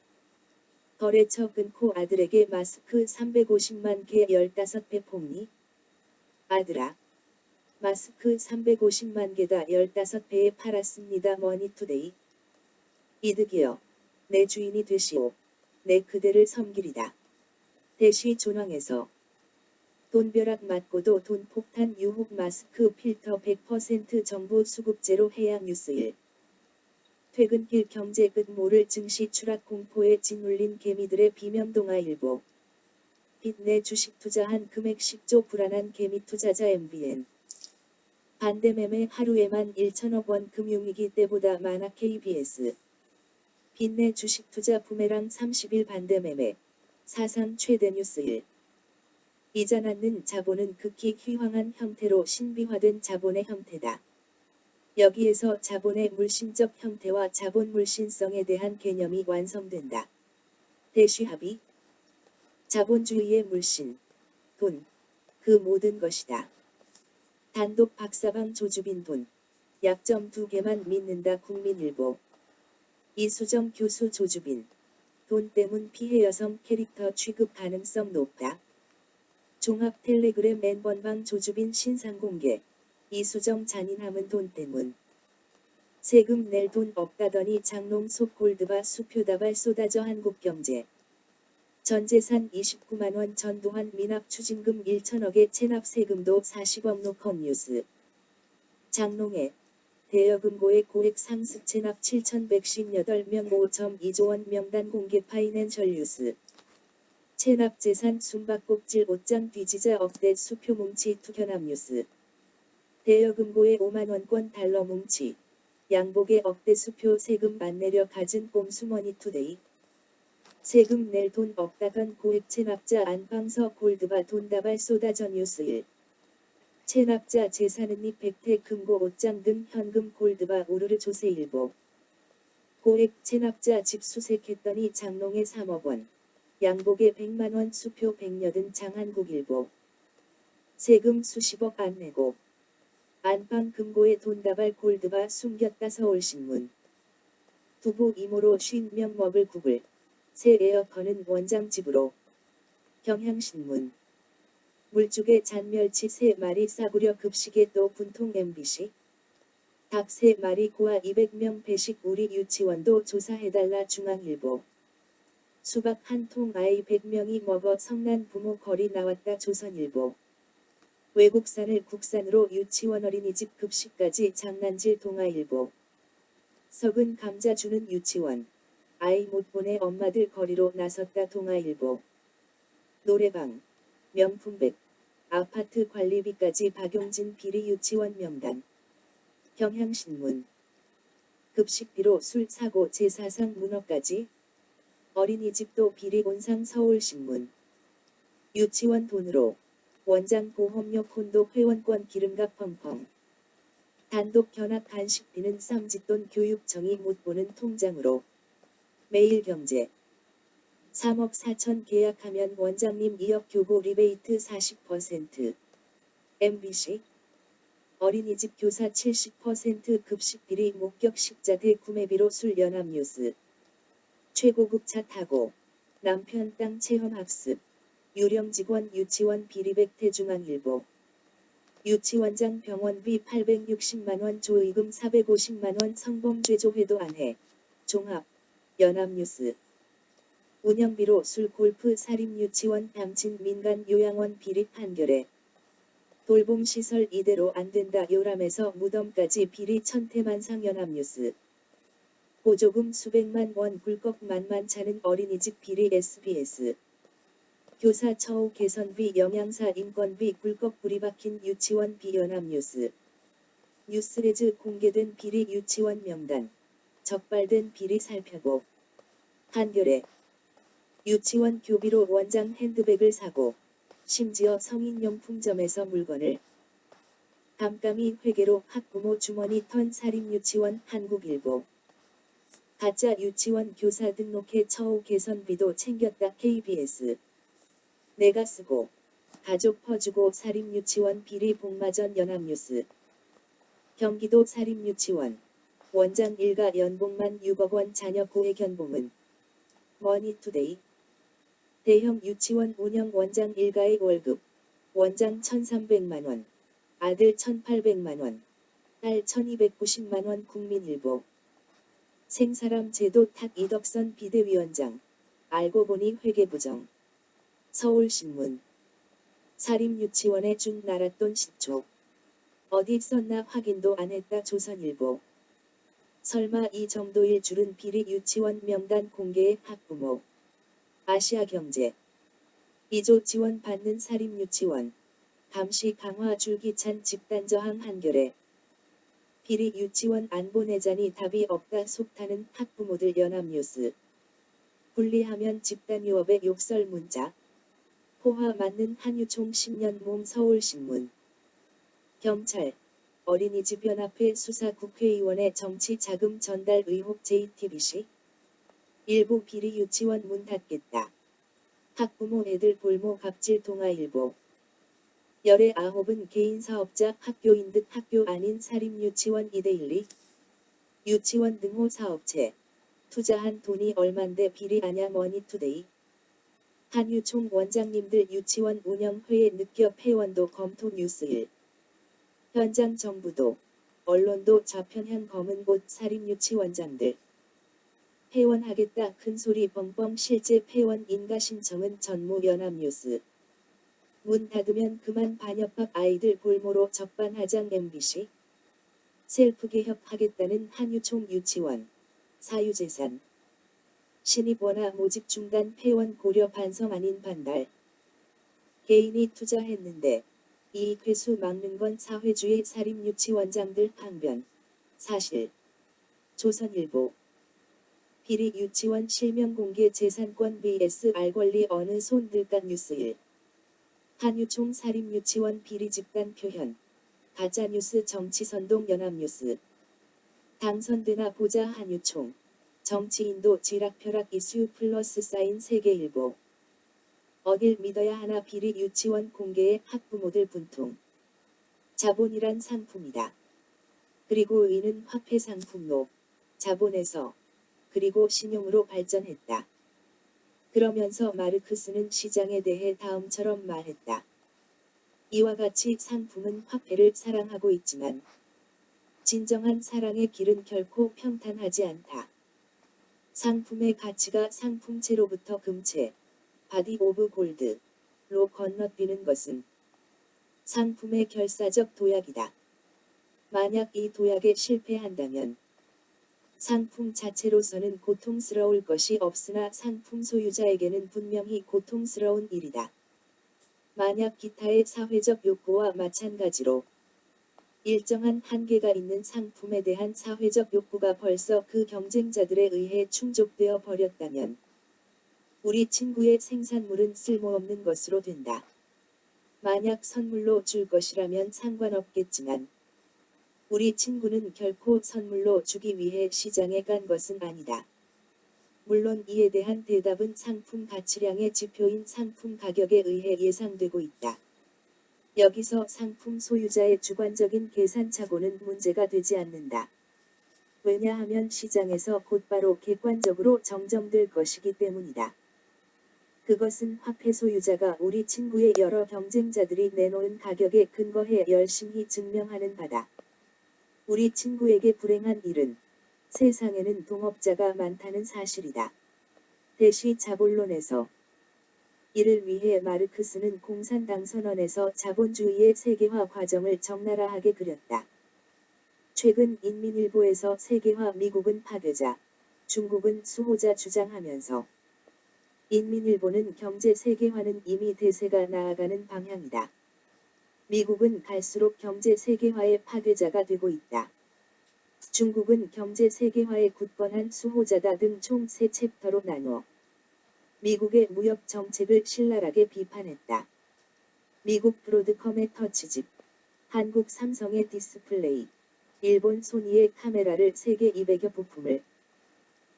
[SPEAKER 1] 거래처 끊고 아들에게 마스크 350만 개 15배 폭리. 아들아. 마스크 350만 개다 15배에 팔았습니다. 머니투데이. 이득이여. 내 주인이 되시오. 내 그대를 섬기리다. 대쉬 존왕에서 돈벼락 맞고도 돈폭탄 유혹 마스크 필터 100% 정부 수급제로 해양 뉴스 1. 퇴근길 경제 끝모를 증시 추락 공포에 짓눌린 개미들의 비명동아일보. 빚내 주식 투자한 금액 10조 불안한 개미 투자자 MBN. 반대매매 하루에만 1천억 원 금융위기 때보다 많아 KBS. 빚내 주식 투자 부메랑 30일 반대매매. 사상 최대 뉴스 1. 이자 않는 자본은 극히 희황한 형태로 신비화된 자본의 형태다. 여기에서 자본의 물신적 형태와 자본 물신성에 대한 개념이 완성된다. 대쉬합의. 자본주의의 물신. 돈. 그 모든 것이다. 단독 박사방 조주빈 돈. 약점 2개만 믿는다 국민일보. 이수정 교수 조주빈. 돈 때문 피해 여성 캐릭터 취급 가능성 높다. 종합 텔레그램 N번방 조주빈 신상 공개. 이수정 잔인함은 돈 때문. 세금 낼 돈 없다더니 장롱 속 골드바 수표다발 쏟아져 한국경제. 전재산 29만 원 전두환 미납 추징금 1천억에 체납 세금도 40억 노컷 뉴스. 장롱에 대여금고의 고액 상습 체납 7,158명 5.2조 원 명단 공개 파이낸셜 뉴스. 체납 재산 숨바꼭질 옷장 뒤지자 억대 수표 뭉치 투견함 뉴스. 대여금고의 5만 원권 달러 뭉치. 양복의 억대 수표 세금 안 내려 가진 꼼수 머니투데이. 세금 낼 돈 없다던 고액 체납자 안방서 골드바 돈다발 쏟아져 뉴스 1. 체납자 재산은닉 백태 금고 옷장 등 현금 골드바 오르르 조세일보. 고액 체납자 집 수색했더니 장롱에 3억 원. 양복에 100만 원 수표 100여든 장한국일보. 세금 수십억 안 내고. 안방 금고에 돈다발 골드바 숨겼다 서울신문. 두부 이모로 50명 먹을 국을. 새 에어컨은 원장 집으로. 경향신문. 물죽에 잔멸치 3마리 싸구려 급식에 또 분통 MBC. 닭 3마리 고아 200명 배식 우리 유치원도 조사해달라 중앙일보. 수박 한 통 아이 100명이 먹어 성난 부모 거리 나왔다 조선일보. 외국산을 국산으로 유치원 어린이집 급식까지 장난질 동아일보. 썩은 감자 주는 유치원. 아이 못 보내 엄마들 거리로 나섰다 동아일보. 노래방, 명품백, 아파트 관리비까지 박용진 비리 유치원 명단. 경향신문. 급식비로 술 사고 제사상 문어까지. 어린이집도 비리 온상 서울신문. 유치원 돈으로 원장 보험료 콘도 회원권 기름값 펑펑. 단독 견학 간식비는 쌈짓돈 교육청이 못 보는 통장으로. 매일경제. 3억 4천 계약하면 원장님 2억 교고 리베이트 40%. MBC. 어린이집 교사 70% 급식 비리 목격 식자재 구매비로 술 연합뉴스. 최고급 차 타고 남편 땅 체험 학습. 유령 직원 유치원 비리백태 중앙일보. 유치원장 병원비 860만원 조의금 450만원 성범죄 조회도 안 해. 종합. 연합뉴스. 운영비로 술 골프 사립 유치원 담친 민간 요양원 비리 판결에. 돌봄시설 이대로 안 된다 요람에서 무덤까지 비리 천태만상 연합뉴스. 보조금 수백만 원 굴꺽 만만찮은 어린이집 비리 SBS. 교사 처우 개선비 영양사 인건비 굴꺽 불이 박힌 유치원 비연합뉴스. 뉴스레즈 공개된 비리 유치원 명단. 적발된 비리 살펴보. 한겨레. 유치원 교비로 원장 핸드백을 사고 심지어 성인용품점에서 물건을. 감감이 회계로 학부모 주머니 턴 사립유치원 한국일보. 가짜 유치원 교사 등록해 처우 개선비도 챙겼다 KBS. 내가 쓰고 가족 퍼주고 사립유치원 비리 복마전 연합뉴스. 경기도 사립유치원 원장 일가 연봉만 6억 원 자녀 고액 견봉은. 머니투데이. 대형 유치원 운영 원장 일가의 월급. 원장 1,300만 원, 아들 1,800만 원, 딸 1,290만 원 국민일보. 생사람 제도 탓 이덕선 비대위원장. 알고 보니 회계부정. 서울신문. 사립유치원에 준 나랏돈 10조. 어디 썼나 확인도 안 했다 조선일보. 설마 이 정도일 줄은 비리 유치원 명단 공개의 학부모. 아시아경제. 2조 지원 받는 사립유치원. 감시 강화 줄기찬 집단저항 한겨레. 비리 유치원 안 보내자니 답이 없다 속타는 학부모들 연합뉴스. 분리하면 집단유업의 욕설 문자. 포화 맞는 한유총 10년 몸 서울신문. 경찰. 어린이집 연합회 수사 국회의원의 정치 자금 전달 의혹 JTBC. 일부 비리 유치원 문 닫겠다. 학부모 애들 볼모 갑질 동아일보. 열의 9은 개인 사업자 학교인 듯 학교 아닌 사립유치원 이데일리. 유치원 등호 사업체. 투자한 돈이 얼만데 비리 아냐 머니투데이. 한유총 원장님들 유치원 운영회에 늑겹 회원도 검토 뉴스1. 현장 정부도 언론도 좌편향 검은 곳 사립유치원장들. 폐원하겠다 큰소리 뻥뻥 실제 폐원 인가 신청은 전무 연합뉴스. 문 닫으면 그만 반협학 아이들 볼모로 적반하장 MBC. 셀프 개협하겠다는 한유총 유치원. 사유재산. 신입 원화 모집 중단 폐원 고려 반성 아닌 반달. 개인이 투자했는데 이익 회수 막는 건 사회주의 사립유치원장들 항변. 사실. 조선일보. 비리 유치원 실명 공개 재산권 vs 알 권리 어느 손 들까 뉴스1. 한유총 사립유치원 비리 집단 표현. 가짜뉴스 정치선동 연합뉴스. 당선되나 보자 한유총. 정치인도 지락펴락 이슈 플러스 사인 세계일보. 어딜 믿어야 하나 비리 유치원 공개에 학부모들 분통. 자본이란 상품이다. 그리고 이는 화폐 상품로. 자본에서. 그리고 신용으로 발전했다. 그러면서 마르크스는 시장에 대해 다음처럼 말했다. 이와 같이 상품은 화폐를 사랑하고 있지만 진정한 사랑의 길은 결코 평탄하지 않다. 상품의 가치가 상품체로부터 금체, 바디 오브 골드로 건너뛰는 것은 상품의 결사적 도약이다. 만약 이 도약에 실패한다면 상품 자체로서는 고통스러울 것이 없으나 상품 소유자에게는 분명히 고통스러운 일이다. 만약 기타의 사회적 욕구와 마찬가지로 일정한 한계가 있는 상품에 대한 사회적 욕구가 벌써 그 경쟁자들에 의해 충족되어 버렸다면 우리 친구의 생산물은 쓸모없는 것으로 된다. 만약 선물로 줄 것이라면 상관없겠지만 우리 친구는 결코 선물로 주기 위해 시장에 간 것은 아니다. 물론 이에 대한 대답은 상품 가치량의 지표인 상품 가격에 의해 예상되고 있다. 여기서 상품 소유자의 주관적인 계산착오는 문제가 되지 않는다. 왜냐하면 시장에서 곧바로 객관적으로 정정될 것이기 때문이다. 그것은 화폐 소유자가 우리 친구의 여러 경쟁자들이 내놓은 가격에 근거해 열심히 증명하는 바다. 우리 친구에게 불행한 일은 세상에는 동업자가 많다는 사실이다. 대시 자본론에서 이를 위해 마르크스는 공산당 선언에서 자본주의의 세계화 과정을 적나라하게 그렸다. 최근 인민일보에서 세계화 미국은 파괴자, 중국은 수호자 주장하면서 인민일보는 경제 세계화는 이미 대세가 나아가는 방향이다. 미국은 갈수록 경제 세계화의 파괴자가 되고 있다. 중국은 경제 세계화의 굳건한 수호자다 등 총 3챕터로 나누어 미국의 무역 정책을 신랄하게 비판했다. 미국 브로드컴의 터치집, 한국 삼성의 디스플레이, 일본 소니의 카메라를 세계 200여 부품을,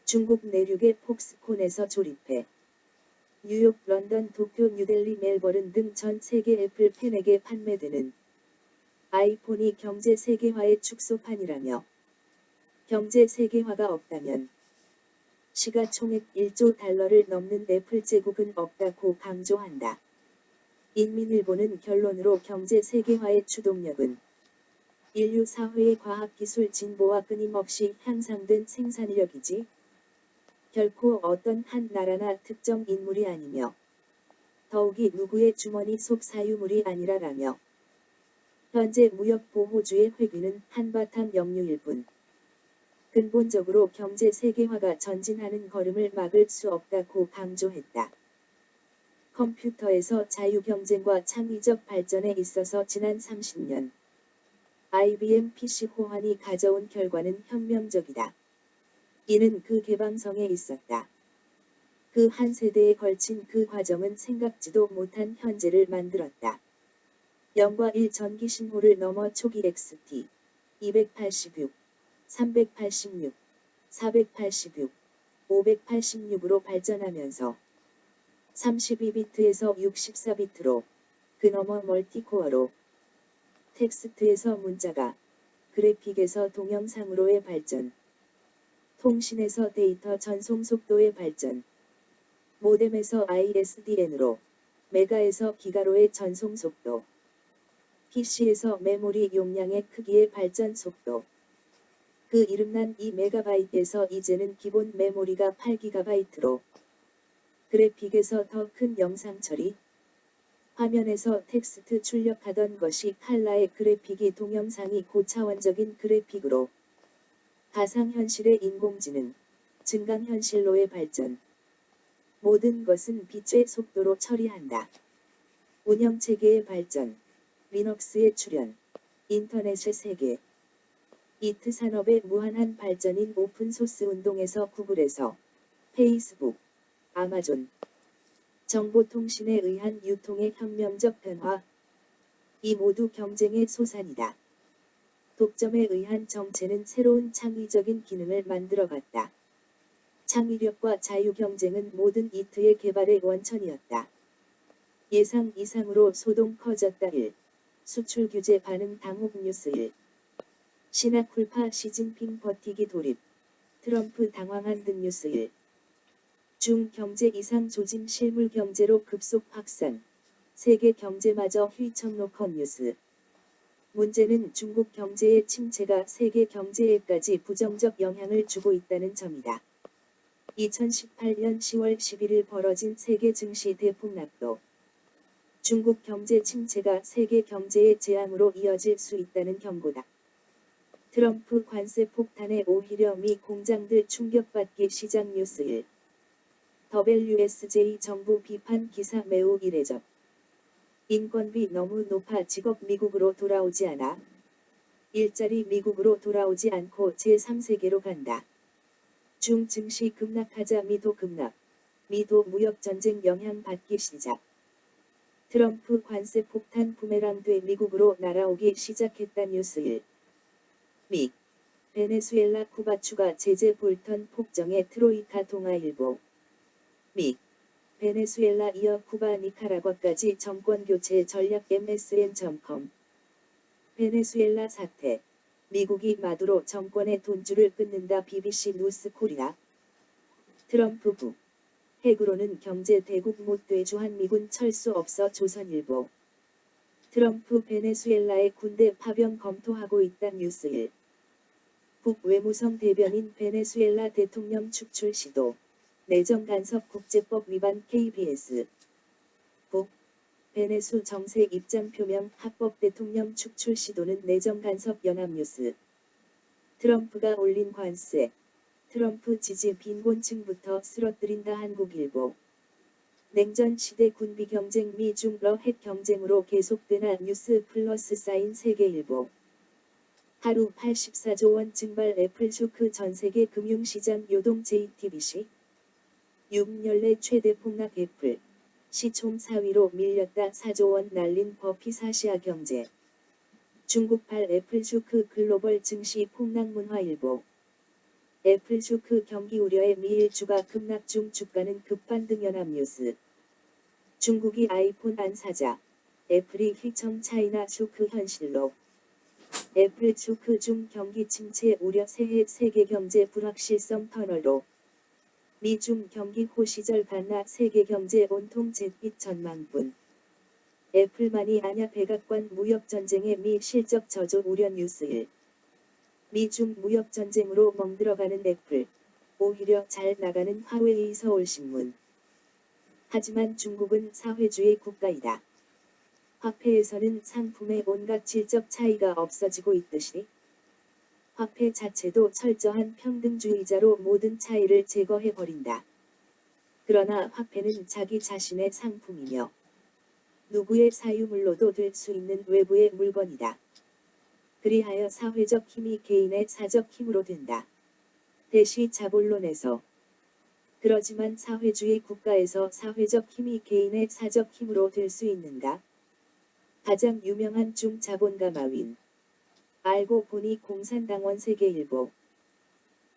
[SPEAKER 1] 중국 내륙의 폭스콘에서 조립해 뉴욕, 런던, 도쿄, 뉴델리, 멜버른 등 전 세계 애플 팬에게 판매되는 아이폰이 경제 세계화의 축소판이라며 경제 세계화가 없다면 시가총액 1조 달러를 넘는 애플 제국은 없다고 강조한다. 인민일보는 결론으로 경제 세계화의 추동력은 인류 사회의 과학기술 진보와 끊임없이 향상된 생산력이지 결코 어떤 한 나라나 특정 인물이 아니며 더욱이 누구의 주머니 속 사유물이 아니라라며 현재 무역보호주의 회귀는 한바탕 역류일 뿐 근본적으로 경제 세계화가 전진하는 걸음을 막을 수 없다고 강조했다. 컴퓨터에서 자유경쟁과 창의적 발전에 있어서 지난 30년 IBM PC 호환이 가져온 결과는 혁명적이다. 이는 그 개방성에 있었다. 그 한 세대에 걸친 그 과정은 생각지도 못한 현재를 만들었다. 0과 1 전기 신호를 넘어 초기 XT 286, 386, 486, 586으로 발전하면서 32비트에서 64비트로 그 너머 멀티코어로 텍스트에서 문자가 그래픽에서 동영상으로의 발전 통신에서 데이터 전송 속도의 발전, 모뎀에서 ISDN으로, 메가에서 기가로의 전송 속도, PC에서 메모리 용량의 크기의 발전 속도. 그 이름난 2메가바이트에서 이제는 기본 메모리가 8기가바이트로, 그래픽에서 더 큰 영상 처리, 화면에서 텍스트 출력하던 것이 칼라의 그래픽이 동영상이 고차원적인 그래픽으로, 가상현실의 인공지능, 증강현실로의 발전. 모든 것은 빛의 속도로 처리한다. 운영체계의 발전, 리눅스의 출현, 인터넷의 세계. 이트 산업의 무한한 발전인 오픈소스 운동에서 구글에서 페이스북, 아마존, 정보통신에 의한 유통의 혁명적 변화. 이 모두 경쟁의 소산이다. 독점에 의한 정체는 새로운 창의적인 기능을 만들어갔다. 창의력과 자유경쟁은 모든 이트의 개발의 원천이었다. 예상 이상으로 소동 커졌다. 1. 수출 규제 반응 당혹 뉴스 1. 시나쿨파 시진핑 버티기 돌입. 트럼프 당황한 등 뉴스 1. 중 경제 이상 조짐 실물 경제로 급속 확산. 세계 경제마저 휘청노커 뉴스. 문제는 중국 경제의 침체가 세계 경제에까지 부정적 영향을 주고 있다는 점이다. 2018년 10월 11일 벌어진 세계 증시 대폭락도 중국 경제 침체가 세계 경제의 재앙으로 이어질 수 있다는 경고다. 트럼프 관세 폭탄에 오히려 미 공장들 충격받기 시작 뉴스 1. WSJ 정부 비판 기사 매우 이례적. 인건비 너무 높아 직업 미국으로 돌아오지 않아. 일자리 미국으로 돌아오지 않고 제3세계로 간다. 중 증시 급락하자 미도 급락. 미도 무역전쟁 영향받기 시작. 트럼프 관세 폭탄 부메랑 돼 미국으로 날아오기 시작했다. 뉴스 1. 미. 베네수엘라 쿠바 추가 제재 볼턴 폭정의 트로이카 동아일보. 미. 베네수엘라 이어 쿠바 니카라과까지 정권교체 전략 MSN.com. 베네수엘라 사태. 미국이 마두로 정권의 돈줄을 끊는다. BBC 뉴스 코리아. 트럼프 부. 핵으로는 경제 대국 못 돼 주한미군 철수 없어. 조선일보. 트럼프 베네수엘라의 군대 파병 검토하고 있다. 뉴스 1. 북외무성 대변인 베네수엘라 대통령 축출 시도. 내정 간섭 국제법 위반. KBS. 북. 베네수 정세 입장 표명 합법 대통령 축출 시도는 내정 간섭. 연합뉴스. 트럼프가 올린 관세. 트럼프 지지 빈곤층부터 쓰러뜨린다. 한국일보. 냉전 시대 군비 경쟁 미중 핵 경쟁으로 계속되나. 뉴스 플러스 사인 세계일보. 하루 84조 원 증발 애플 쇼크 전 세계 금융시장 요동. JTBC. 6년 내 최대 폭락 애플. 시총 4위로 밀렸다. 4조 원 날린 버핏. 아시아 경제. 중국발 애플 쇼크 글로벌 증시 폭락. 문화일보. 애플 쇼크 경기 우려에 미일 주가 급락 중 주가는 급반등. 연합뉴스. 중국이 아이폰 안 사자. 애플이 휘청 차이나 쇼크 현실로. 애플 쇼크 중 경기 침체 우려 새해 세계 경제 불확실성 터널로. 미중 경기 호시절 갔나 세계 경제 온통 잿빛 전망뿐. 애플만이 아냐. 백악관 무역전쟁의 미 실적 저조 우려. 뉴스 1. 미중 무역전쟁으로 멍들어가는 애플. 오히려 잘 나가는 화웨이. 서울신문. 하지만 중국은 사회주의 국가이다. 화폐에서는 상품의 온갖 질적 차이가 없어지고 있듯이 화폐 자체도 철저한 평등주의자로 모든 차이를 제거해버린다. 그러나 화폐는 자기 자신의 상품이며 누구의 사유물로도 될 수 있는 외부의 물건이다. 그리하여 사회적 힘이 개인의 사적 힘으로 된다. 대시 자본론에서. 그러지만 사회주의 국가에서 사회적 힘이 개인의 사적 힘으로 될 수 있는가? 가장 유명한 중 자본가 마윈. 알고 보니 공산당원. 세계일보.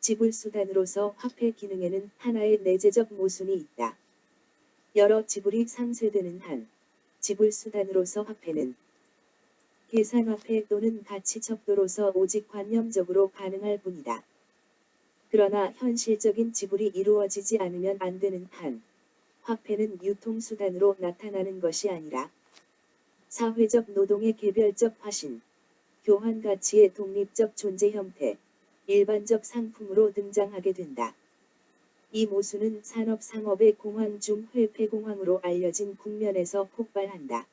[SPEAKER 1] 지불수단으로서 화폐 기능에는 하나의 내재적 모순이 있다. 여러 지불이 상쇄되는 한 지불수단으로서 화폐는 계산화폐 또는 가치 척도로서 오직 관념적으로 가능할 뿐이다. 그러나 현실적인 지불이 이루어지지 않으면 안 되는 한 화폐는 유통수단으로 나타나는 것이 아니라 사회적 노동의 개별적 화신, 교환 가치의 독립적 존재 형태, 일반적 상품으로 등장하게 된다. 이 모순은 산업상업의 공황 중 회폐공황으로 알려진 국면에서 폭발한다.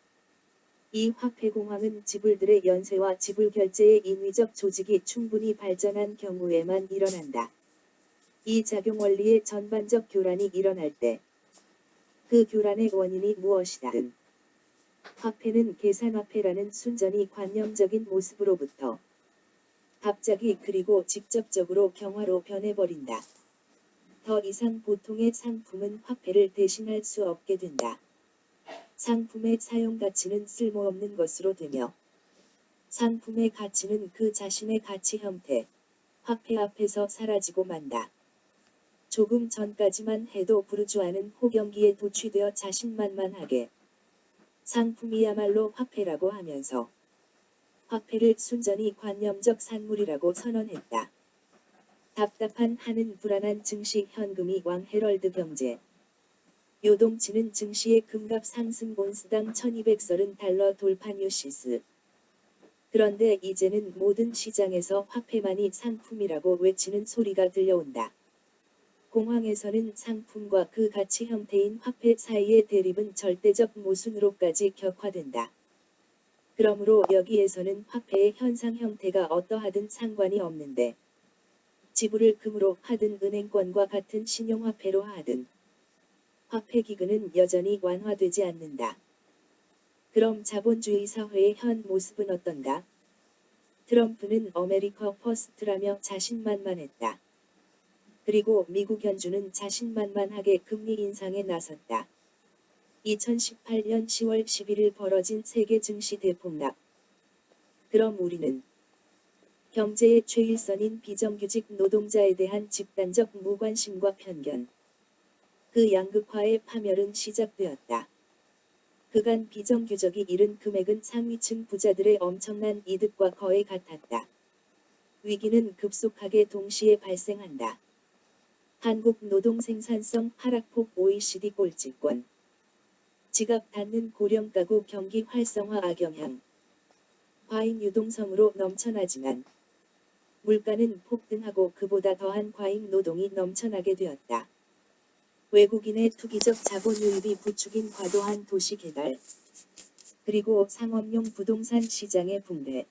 [SPEAKER 1] 이 화폐공황은 지불들의 연쇄와 지불결제의 인위적 조직이 충분히 발전한 경우에만 일어난다. 이 작용 원리의 전반적 교란이 일어날 때 그 교란의 원인이 무엇이든 화폐는 계산화폐라는 순전히 관념적인 모습으로부터 갑자기 그리고 직접적으로 경화로 변해버린다. 더 이상 보통의 상품은 화폐를 대신할 수 없게 된다. 상품의 사용가치는 쓸모없는 것으로 되며 상품의 가치는 그 자신의 가치 형태, 화폐 앞에서 사라지고 만다. 조금 전까지만 해도 부르주아는 호경기에 도취되어 자신만만하게 상품이야말로 화폐라고 하면서 화폐를 순전히 관념적 산물이라고 선언했다. 답답한 하는 불안한 증시 현금이 왕. 헤럴드 경제. 요동치는 증시의 금값 상승. 온스당 1230달러 돌파. 뉴시스. 그런데 이제는 모든 시장에서 화폐만이 상품이라고 외치는 소리가 들려온다. 공황에서는 상품과 그 가치 형태인 화폐 사이의 대립은 절대적 모순으로까지 격화된다. 그러므로 여기에서는 화폐의 현상 형태가 어떠하든 상관이 없는데 지불을 금으로 하든 은행권과 같은 신용화폐로 하든 화폐 기근은 여전히 완화되지 않는다. 그럼 자본주의 사회의 현 모습은 어떤가? 트럼프는 아메리카 퍼스트라며 자신만만했다. 그리고 미국 연준은 자신만만하게 금리 인상에 나섰다. 2018년 10월 11일 벌어진 세계 증시 대폭락. 그럼 우리는 경제의 최일선인 비정규직 노동자에 대한 집단적 무관심과 편견, 그 양극화의 파멸은 시작되었다. 그간 비정규직이 잃은 금액은 상위층 부자들의 엄청난 이득과 거의 같았다. 위기는 급속하게 동시에 발생한다. 한국 노동 생산성 하락폭 OECD 꼴찌권. 지갑 닫는 고령 가구 경기 활성화 악영향. 과잉 유동성으로 넘쳐나지만 물가는 폭등하고 그보다 더한 과잉 노동이 넘쳐나게 되었다. 외국인의 투기적 자본 유입이 부추긴 과도한 도시 개발. 그리고 상업용 부동산 시장의 붕괴.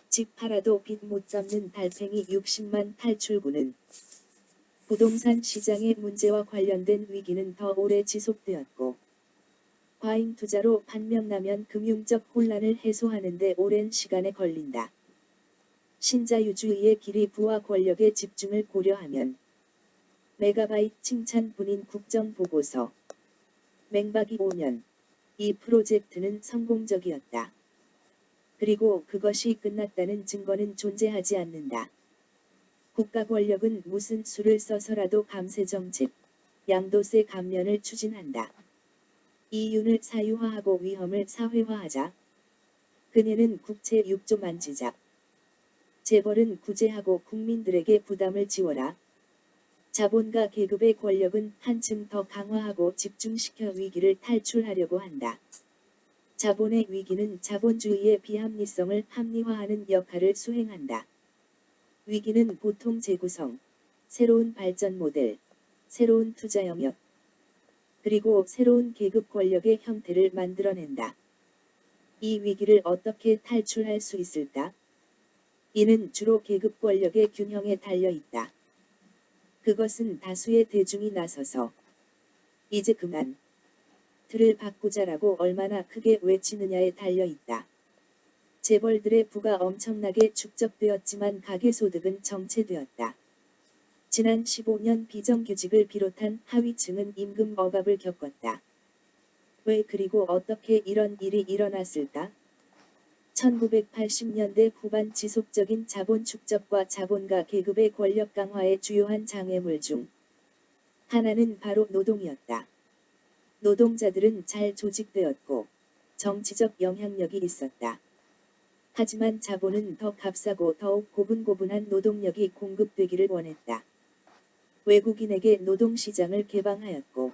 [SPEAKER 1] 집 팔아도 빚 못 갚는 달팽이 60만 탈출구는 부동산 시장의 문제와 관련된 위기는 더 오래 지속되었고 과잉 투자로 판명나면 금융적 혼란을 해소하는 데 오랜 시간에 걸린다. 신자유주의의 길이 부와 권력의 집중을 고려하면 메가바이트 칭찬 분인 국정보고서. 맹박이 5년. 이 프로젝트는 성공적이었다. 그리고 그것이 끝났다는 증거는 존재하지 않는다. 국가 권력은 무슨 수를 써서라도 감세 정책, 양도세 감면을 추진한다. 이윤을 사유화하고 위험을 사회화하자. 그녀는 국채 6조 만지작. 재벌은 구제하고 국민들에게 부담을 지워라. 자본가 계급의 권력은 한층 더 강화하고 집중시켜 위기를 탈출하려고 한다. 자본의 위기는 자본주의의 비합리성을 합리화하는 역할을 수행한다. 위기는 보통 재구성, 새로운 발전 모델, 새로운 투자 영역, 그리고 새로운 계급 권력의 형태를 만들어낸다. 이 위기를 어떻게 탈출할 수 있을까? 이는 주로 계급 권력의 균형에 달려 있다. 그것은 다수의 대중이 나서서 이제 그만 틀을 바꾸자라고 얼마나 크게 외치느냐에 달려 있다. 재벌들의 부가 엄청나게 축적되었지만 가계소득은 정체되었다. 지난 15년 비정규직을 비롯한 하위층은 임금 억압을 겪었다. 왜 그리고 어떻게 이런 일이 일어났을까? 1980년대 후반 지속적인 자본 축적과 자본가 계급의 권력 강화의 주요한 장애물 중 하나는 바로 노동이었다. 노동자들은 잘 조직되었고 정치적 영향력이 있었다. 하지만 자본은 더 값싸고 더욱 고분고분한 노동력이 공급되기를 원했다. 외국인에게 노동시장을 개방하였고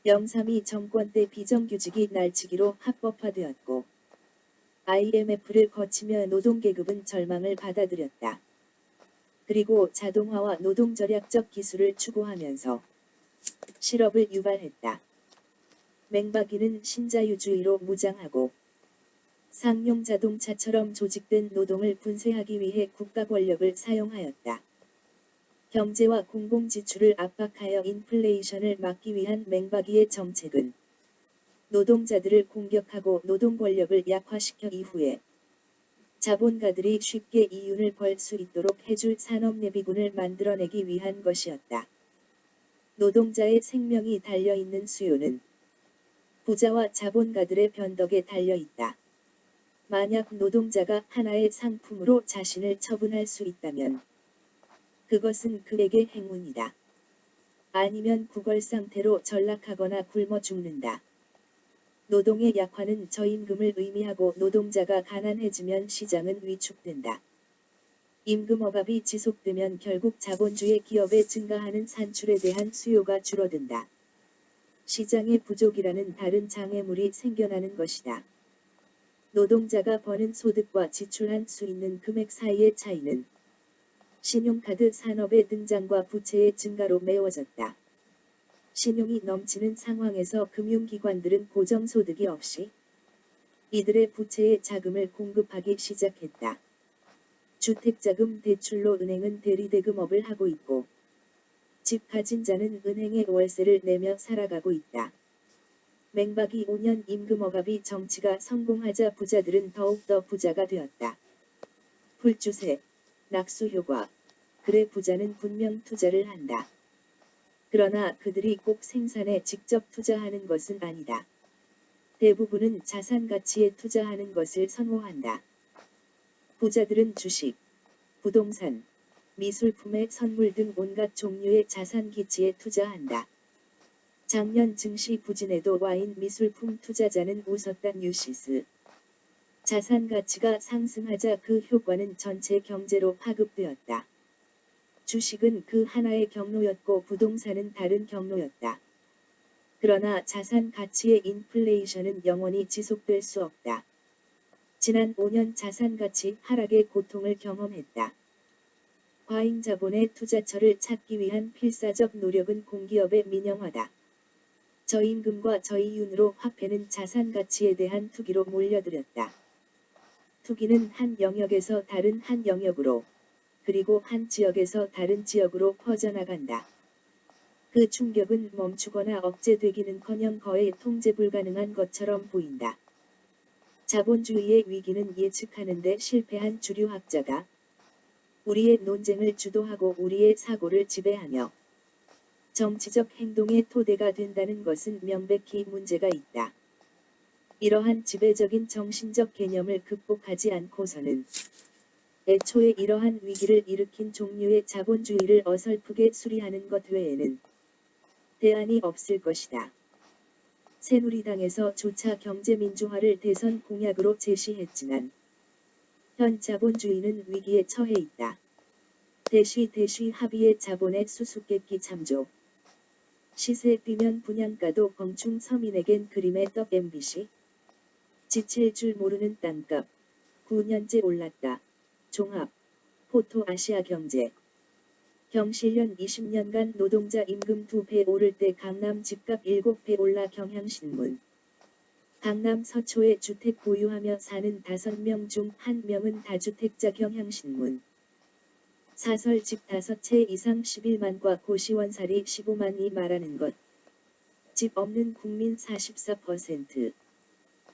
[SPEAKER 1] 032 정권 때 비정규직이 날치기로 합법화되었고 IMF를 거치며 노동계급은 절망을 받아들였다. 그리고 자동화와 노동절약적 기술을 추구하면서 실업을 유발했다. 맹박이는 신자유주의로 무장하고 상용 자동차처럼 조직된 노동을 분쇄하기 위해 국가 권력을 사용하였다. 경제와 공공지출을 압박하여 인플레이션을 막기 위한 맹박이의 정책은 노동자들을 공격하고 노동 권력을 약화시켜 이후에 자본가들이 쉽게 이윤을 벌 수 있도록 해줄 산업예비군을 만들어내기 위한 것이었다. 노동자의 생명이 달려있는 수요는 부자와 자본가들의 변덕에 달려있다. 만약 노동자가 하나의 상품으로 자신을 처분할 수 있다면 그것은 그에게 행운이다. 아니면 구걸 상태로 전락하거나 굶어 죽는다. 노동의 약화는 저임금을 의미하고 노동자가 가난해지면 시장은 위축된다. 임금 억압이 지속되면 결국 자본주의 기업의 증가하는 산출에 대한 수요가 줄어든다. 시장의 부족이라는 다른 장애물이 생겨나는 것이다. 노동자가 버는 소득과 지출할 수 있는 금액 사이의 차이는 신용카드 산업의 등장과 부채의 증가로 메워졌다. 신용이 넘치는 상황에서 금융기관들은 고정소득이 없이 이들의 부채에 자금을 공급하기 시작했다. 주택자금 대출로 은행은 대리대금업을 하고 있고 집 가진 자는 은행에 월세를 내며 살아가고 있다. 맹박이 5년 임금억압이 정치가 성공하자 부자들은 더욱더 부자가 되었다. 불주세, 낙수효과. 그래 부자는 분명 투자를 한다. 그러나 그들이 꼭 생산에 직접 투자하는 것은 아니다. 대부분은 자산 가치에 투자하는 것을 선호한다. 부자들은 주식, 부동산, 미술품의 선물 등 온갖 종류의 자산 기치에 투자한다. 작년 증시 부진에도 와인 미술품 투자자는 웃었다. 뉴시스. 자산 가치가 상승하자 그 효과는 전체 경제로 파급되었다. 주식은 그 하나의 경로였고 부동산은 다른 경로였다. 그러나 자산 가치의 인플레이션은 영원히 지속될 수 없다. 지난 5년 자산 가치 하락의 고통을 경험했다. 과잉 자본의 투자처를 찾기 위한 필사적 노력은 공기업의 민영화다. 저임금과 저이윤으로 화폐는 자산 가치에 대한 투기로 몰려들었다. 투기는 한 영역에서 다른 한 영역으로, 그리고 한 지역에서 다른 지역으로 퍼져나간다. 그 충격은 멈추거나 억제되기는커녕 거의 통제 불가능한 것처럼 보인다. 자본주의의 위기는 예측하는데 실패한 주류 학자가 우리의 논쟁을 주도하고 우리의 사고를 지배하며 정치적 행동의 토대가 된다는 것은 명백히 문제가 있다. 이러한 지배적인 정신적 개념을 극복하지 않고서는 애초에 이러한 위기를 일으킨 종류의 자본주의를 어설프게 수리하는 것 외에는 대안이 없을 것이다. 새누리당에서 조차 경제민주화를 대선 공약으로 제시했지만 현 자본주의는 위기에 처해 있다. 대시 합의의 자본의 수수께끼 참조. 시세 뛰면 분양가도 건충 서민에겐 그림의 떡. MBC. 지칠 줄 모르는 땅값. 9년째 올랐다. 종합. 포토 아시아경제. 경실련 20년간 노동자 임금 2배 오를 때 강남 집값 7배 올라. 경향신문. 강남 서초에 주택 보유하며 사는 5명 중 1명은 다주택자. 경향신문. 사설 집 5채 이상 11만과 고시원살이 15만이 말하는 것. 집 없는 국민 44%.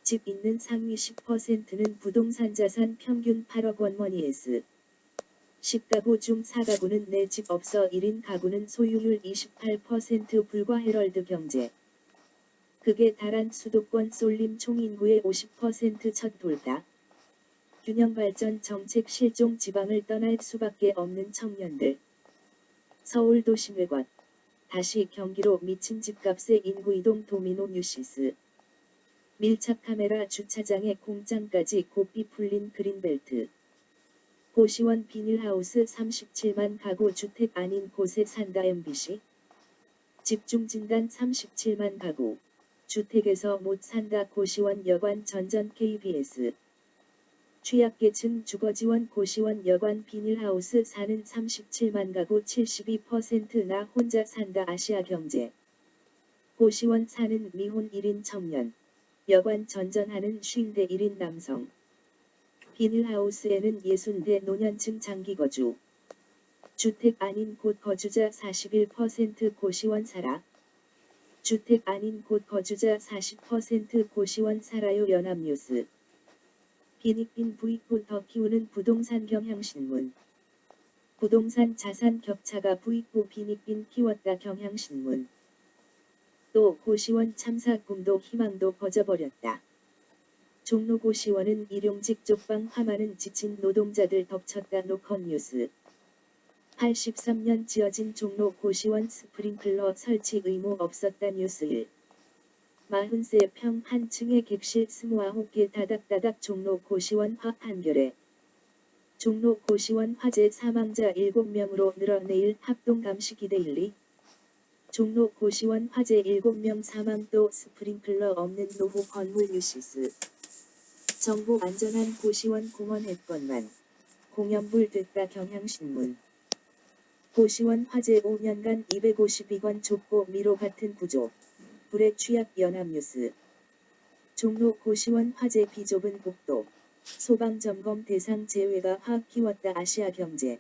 [SPEAKER 1] 집 있는 상위 10%는 부동산 자산 평균 8억 원머니에스. 10가구 중 4가구는 내 집 없어 1인 가구는 소유율 28% 불과. 헤럴드 경제. 극에 달한 수도권 쏠림 총인구의 50% 첫 돌다. 균형발전 정책 실종 지방을 떠날 수밖에 없는 청년들. 서울 도심외곽. 다시 경기로 미친 집값의 인구이동. 도미노 뉴시스. 밀착 카메라 주차장에 공장까지 고삐 풀린 그린벨트. 고시원 비닐하우스 37만 가구 주택 아닌 곳에 산다. MBC. 집중진단 37만 가구. 주택에서 못 산다. 고시원 여관 전전. KBS. 취약계층 주거지원 고시원 여관 비닐하우스 사는 37만 가구 72%나 혼자 산다. 아시아경제. 고시원 사는 미혼 1인 청년. 여관 전전하는 50대 1인 남성. 비닐하우스에는 60대 노년층 장기거주. 주택 아닌 곳 거주자 41% 고시원 살아. 주택 아닌 곳 거주자 40% 고시원 살아요. 연합뉴스. 빈익빈 부익부 더 키우는 부동산. 경향신문. 부동산 자산 격차가 부익부 빈익빈 키웠다. 경향신문. 또 고시원 참사 꿈도 희망도 꺼져버렸다. 종로 고시원은 일용직 쪽방 화마는 지친 노동자들 덮쳤다. 노컷뉴스. 83년 지어진 종로 고시원 스프링클러 설치 의무 없었다. 뉴스 1. 43평 한 층의 객실 29개. 다닥다닥 종로 고시원 화 판결에 종로 고시원 화재 사망자 7명으로 늘어 내일 합동 감시 기대일리. 종로 고시원 화재 7명 사망. 또 스프링클러 없는 노후 건물. 뉴시스. 정부 안전한 고시원 공원 했건만 공연불 됐다. 경향신문. 고시원 화재 5년간 252건 좁고 미로 같은 구조. 불의 취약. 연합뉴스. 종로 고시원 화재 비좁은 복도. 소방점검 대상 제외가 확 키웠다. 아시아경제.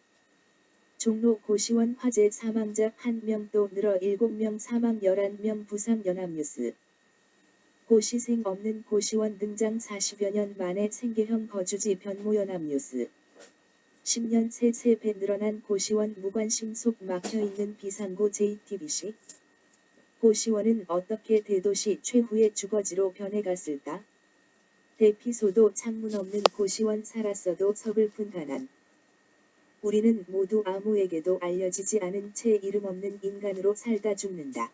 [SPEAKER 1] 종로 고시원 화재 사망자 1명 또 늘어 7명 사망 11명 부상. 연합뉴스. 고시생 없는 고시원 등장 40여 년 만에 생계형 거주지 변모연합 뉴스. 10년 새 3배 늘어난 고시원 무관심 속 막혀있는 비상구 JTBC. 고시원은 어떻게 대도시 최후의 주거지로 변해갔을까? 대피소도 창문 없는 고시원 살았어도 서글픈 가난. 우리는 모두 아무에게도 알려지지 않은 채 이름 없는 인간으로 살다 죽는다.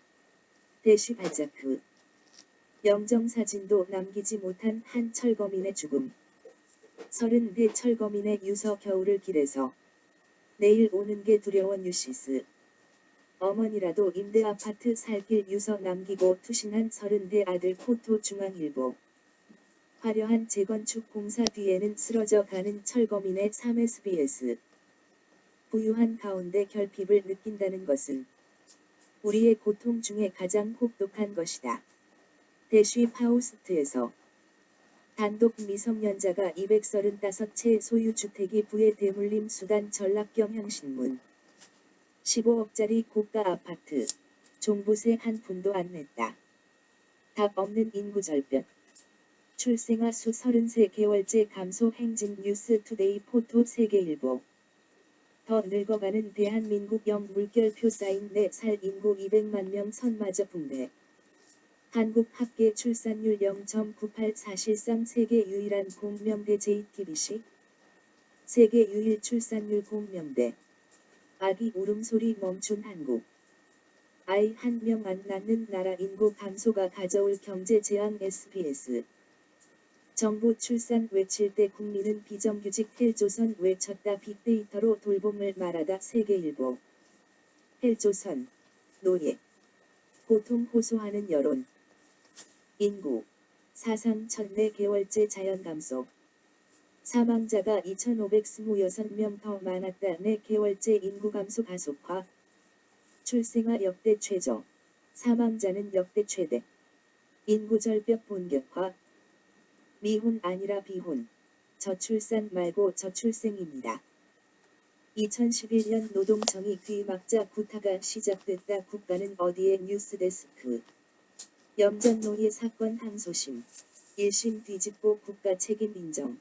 [SPEAKER 1] 대쉬 발자크. 영정사진도 남기지 못한 한 철거민의 죽음. 30대 철거민의 유서 겨울을 길에서. 내일 오는 게 두려워 뉴시스. 어머니라도 임대 아파트 살길 유서 남기고 투신한 30대 아들 포토 중앙일보. 화려한 재건축 공사 뒤에는 쓰러져 가는 철거민의 삶 SBS. 부유한 가운데 결핍을 느낀다는 것은 우리의 고통 중에 가장 혹독한 것이다. 대쉬 파우스트에서. 단독 미성년자가 235채 소유 주택이 부의 대물림 수단 전락경향신문. 15억짜리 고가 아파트. 종부세 한 푼도 안 냈다. 답 없는 인구 절벽. 출생아 수 33개월째 감소 행진 뉴스 투데이 포토 세계일보. 더 늙어가는 대한민국 영 물결표 쌓인 4살 인구 200만 명 선마저 붕괴. 한국 합계 출산율 0.98 사실상 세계 유일한 공명대 JTBC. 세계 유일 출산율 공명대. 아기 울음소리 멈춘 한국. 아이 한 명 안 낳는 나라 인구 감소가 가져올 경제 재앙 SBS. 정부 출산 외칠 때 국민은 비정규직 헬조선 외쳤다 빅데이터로 돌봄을 말하다 세계일보. 헬조선. 노예. 고통 호소하는 여론. 인구. 사상 1004개월째 자연 감소. 사망자가 2526명 더 많았다. 4개월째 인구 감소 가속화. 출생아 역대 최저. 사망자는 역대 최대. 인구 절벽 본격화. 미혼 아니라 비혼. 저출산 말고 저출생입니다. 2011년 노동청이 귀막자 구타가 시작됐다. 국가는 어디에 뉴스데스크. 염전노예 사건 항소심. 1심 뒤집고 국가 책임 인정.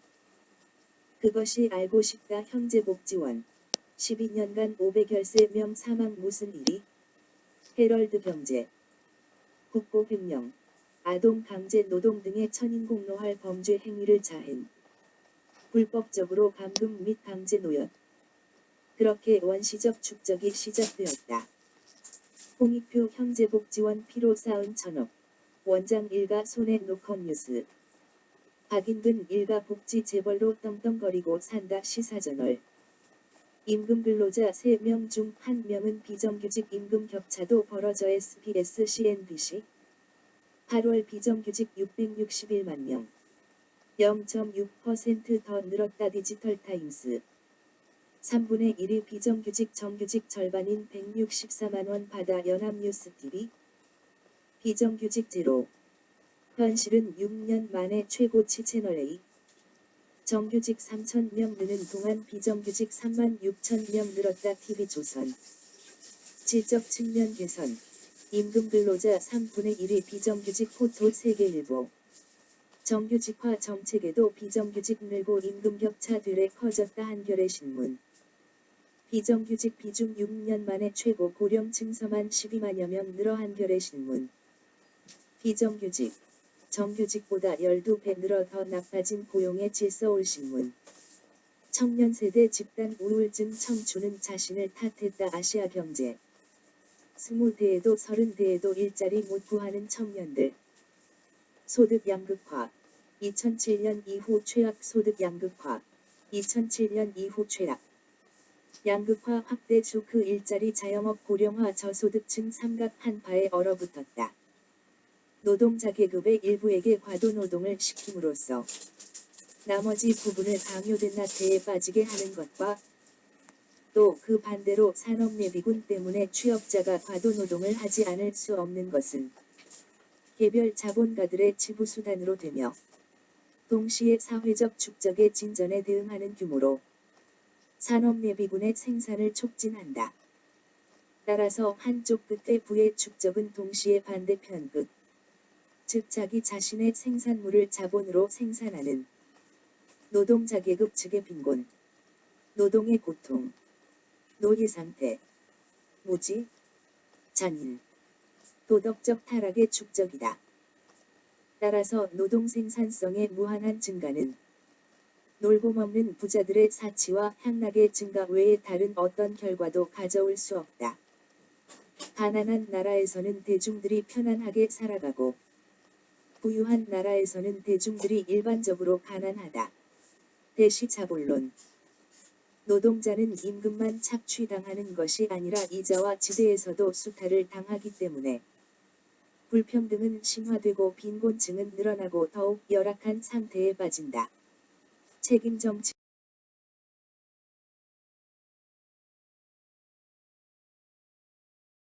[SPEAKER 1] 그것이 알고 싶다. 형제복지원. 12년간 500여세 명 사망 무슨 일이? 헤럴드 경제. 국고 횡령. 아동 강제 노동 등의 천인공노할 범죄 행위를 자행. 불법적으로 감금 및 강제 노역. 그렇게 원시적 축적이 시작되었다. 홍익표 형제복지원 피로 쌓은 1000억. 원장 일가 손에 노컷 뉴스. 박인근 일가 복지 재벌로 떵떵거리고 산다. 시사저널. 임금 근로자 3명 중 1명은 비정규직 임금 격차도 벌어져. SBS CNBC. 8월 비정규직 661만 명. 0.6% 더 늘었다. 디지털타임스. 3분의 1이 비정규직 정규직 절반인 164만 원 받아. 연합뉴스TV. 비정규직 제로. 현실은 6년 만에 최고치 채널A. 정규직 3,000명 느는 동안 비정규직 3만 6천 명 늘었다. TV조선. 질적 측면 개선. 임금 근로자 3분의 1이 비정규직 포토 세계일보. 정규직화 정책에도 비정규직 늘고 임금 격차 되레 커졌다. 한겨레 신문. 비정규직 비중 6년 만에 최고. 고령층 서만 12만여 명 늘어. 한겨레 신문. 비정규직. 정규직보다 12배 늘어 더 나빠진 고용의 질. 서울신문. 청년 세대 집단 우울증 청춘은 자신을 탓했다. 아시아경제. 20대에도 30대에도 일자리 못 구하는 청년들. 소득 양극화. 2007년 이후 최악. 소득 양극화. 2007년 이후 최악. 양극화 확대 주. 그 일자리 자영업 고령화 저소득층 삼각 한파에 얼어붙었다. 노동자 계급의 일부에게 과도노동을 시킴으로써 나머지 부분을 강요된 나태에 빠지게 하는 것과 또 그 반대로 산업예비군 때문에 취업자가 과도노동을 하지 않을 수 없는 것은 개별 자본가들의 지부수단으로 되며 동시에 사회적 축적의 진전에 대응하는 규모로 산업예비군의 생산을 촉진한다. 따라서 한쪽 끝의 부의 축적은 동시에 반대편 끝, 즉 자기 자신의 생산물을 자본으로 생산하는 노동자계급 측의 빈곤, 노동의 고통, 노예상태, 무지, 잔인, 도덕적 타락의 축적이다. 따라서 노동 생산성의 무한한 증가는 놀고 먹는 부자들의 사치와 향락의 증가 외에 다른 어떤 결과도 가져올 수 없다. 가난한 나라에서는 대중들이 편안하게 살아가고 부유한 나라에서는 대중들이 일반적으로 가난하다. 대시자본론. 노동자는 임금만 착취당하는 것이 아니라 이자와 지대에서도 수탈을 당하기 때문에 불평등은 심화되고 빈곤층은 늘어나고 더욱 열악한 상태에 빠진다. 책임정치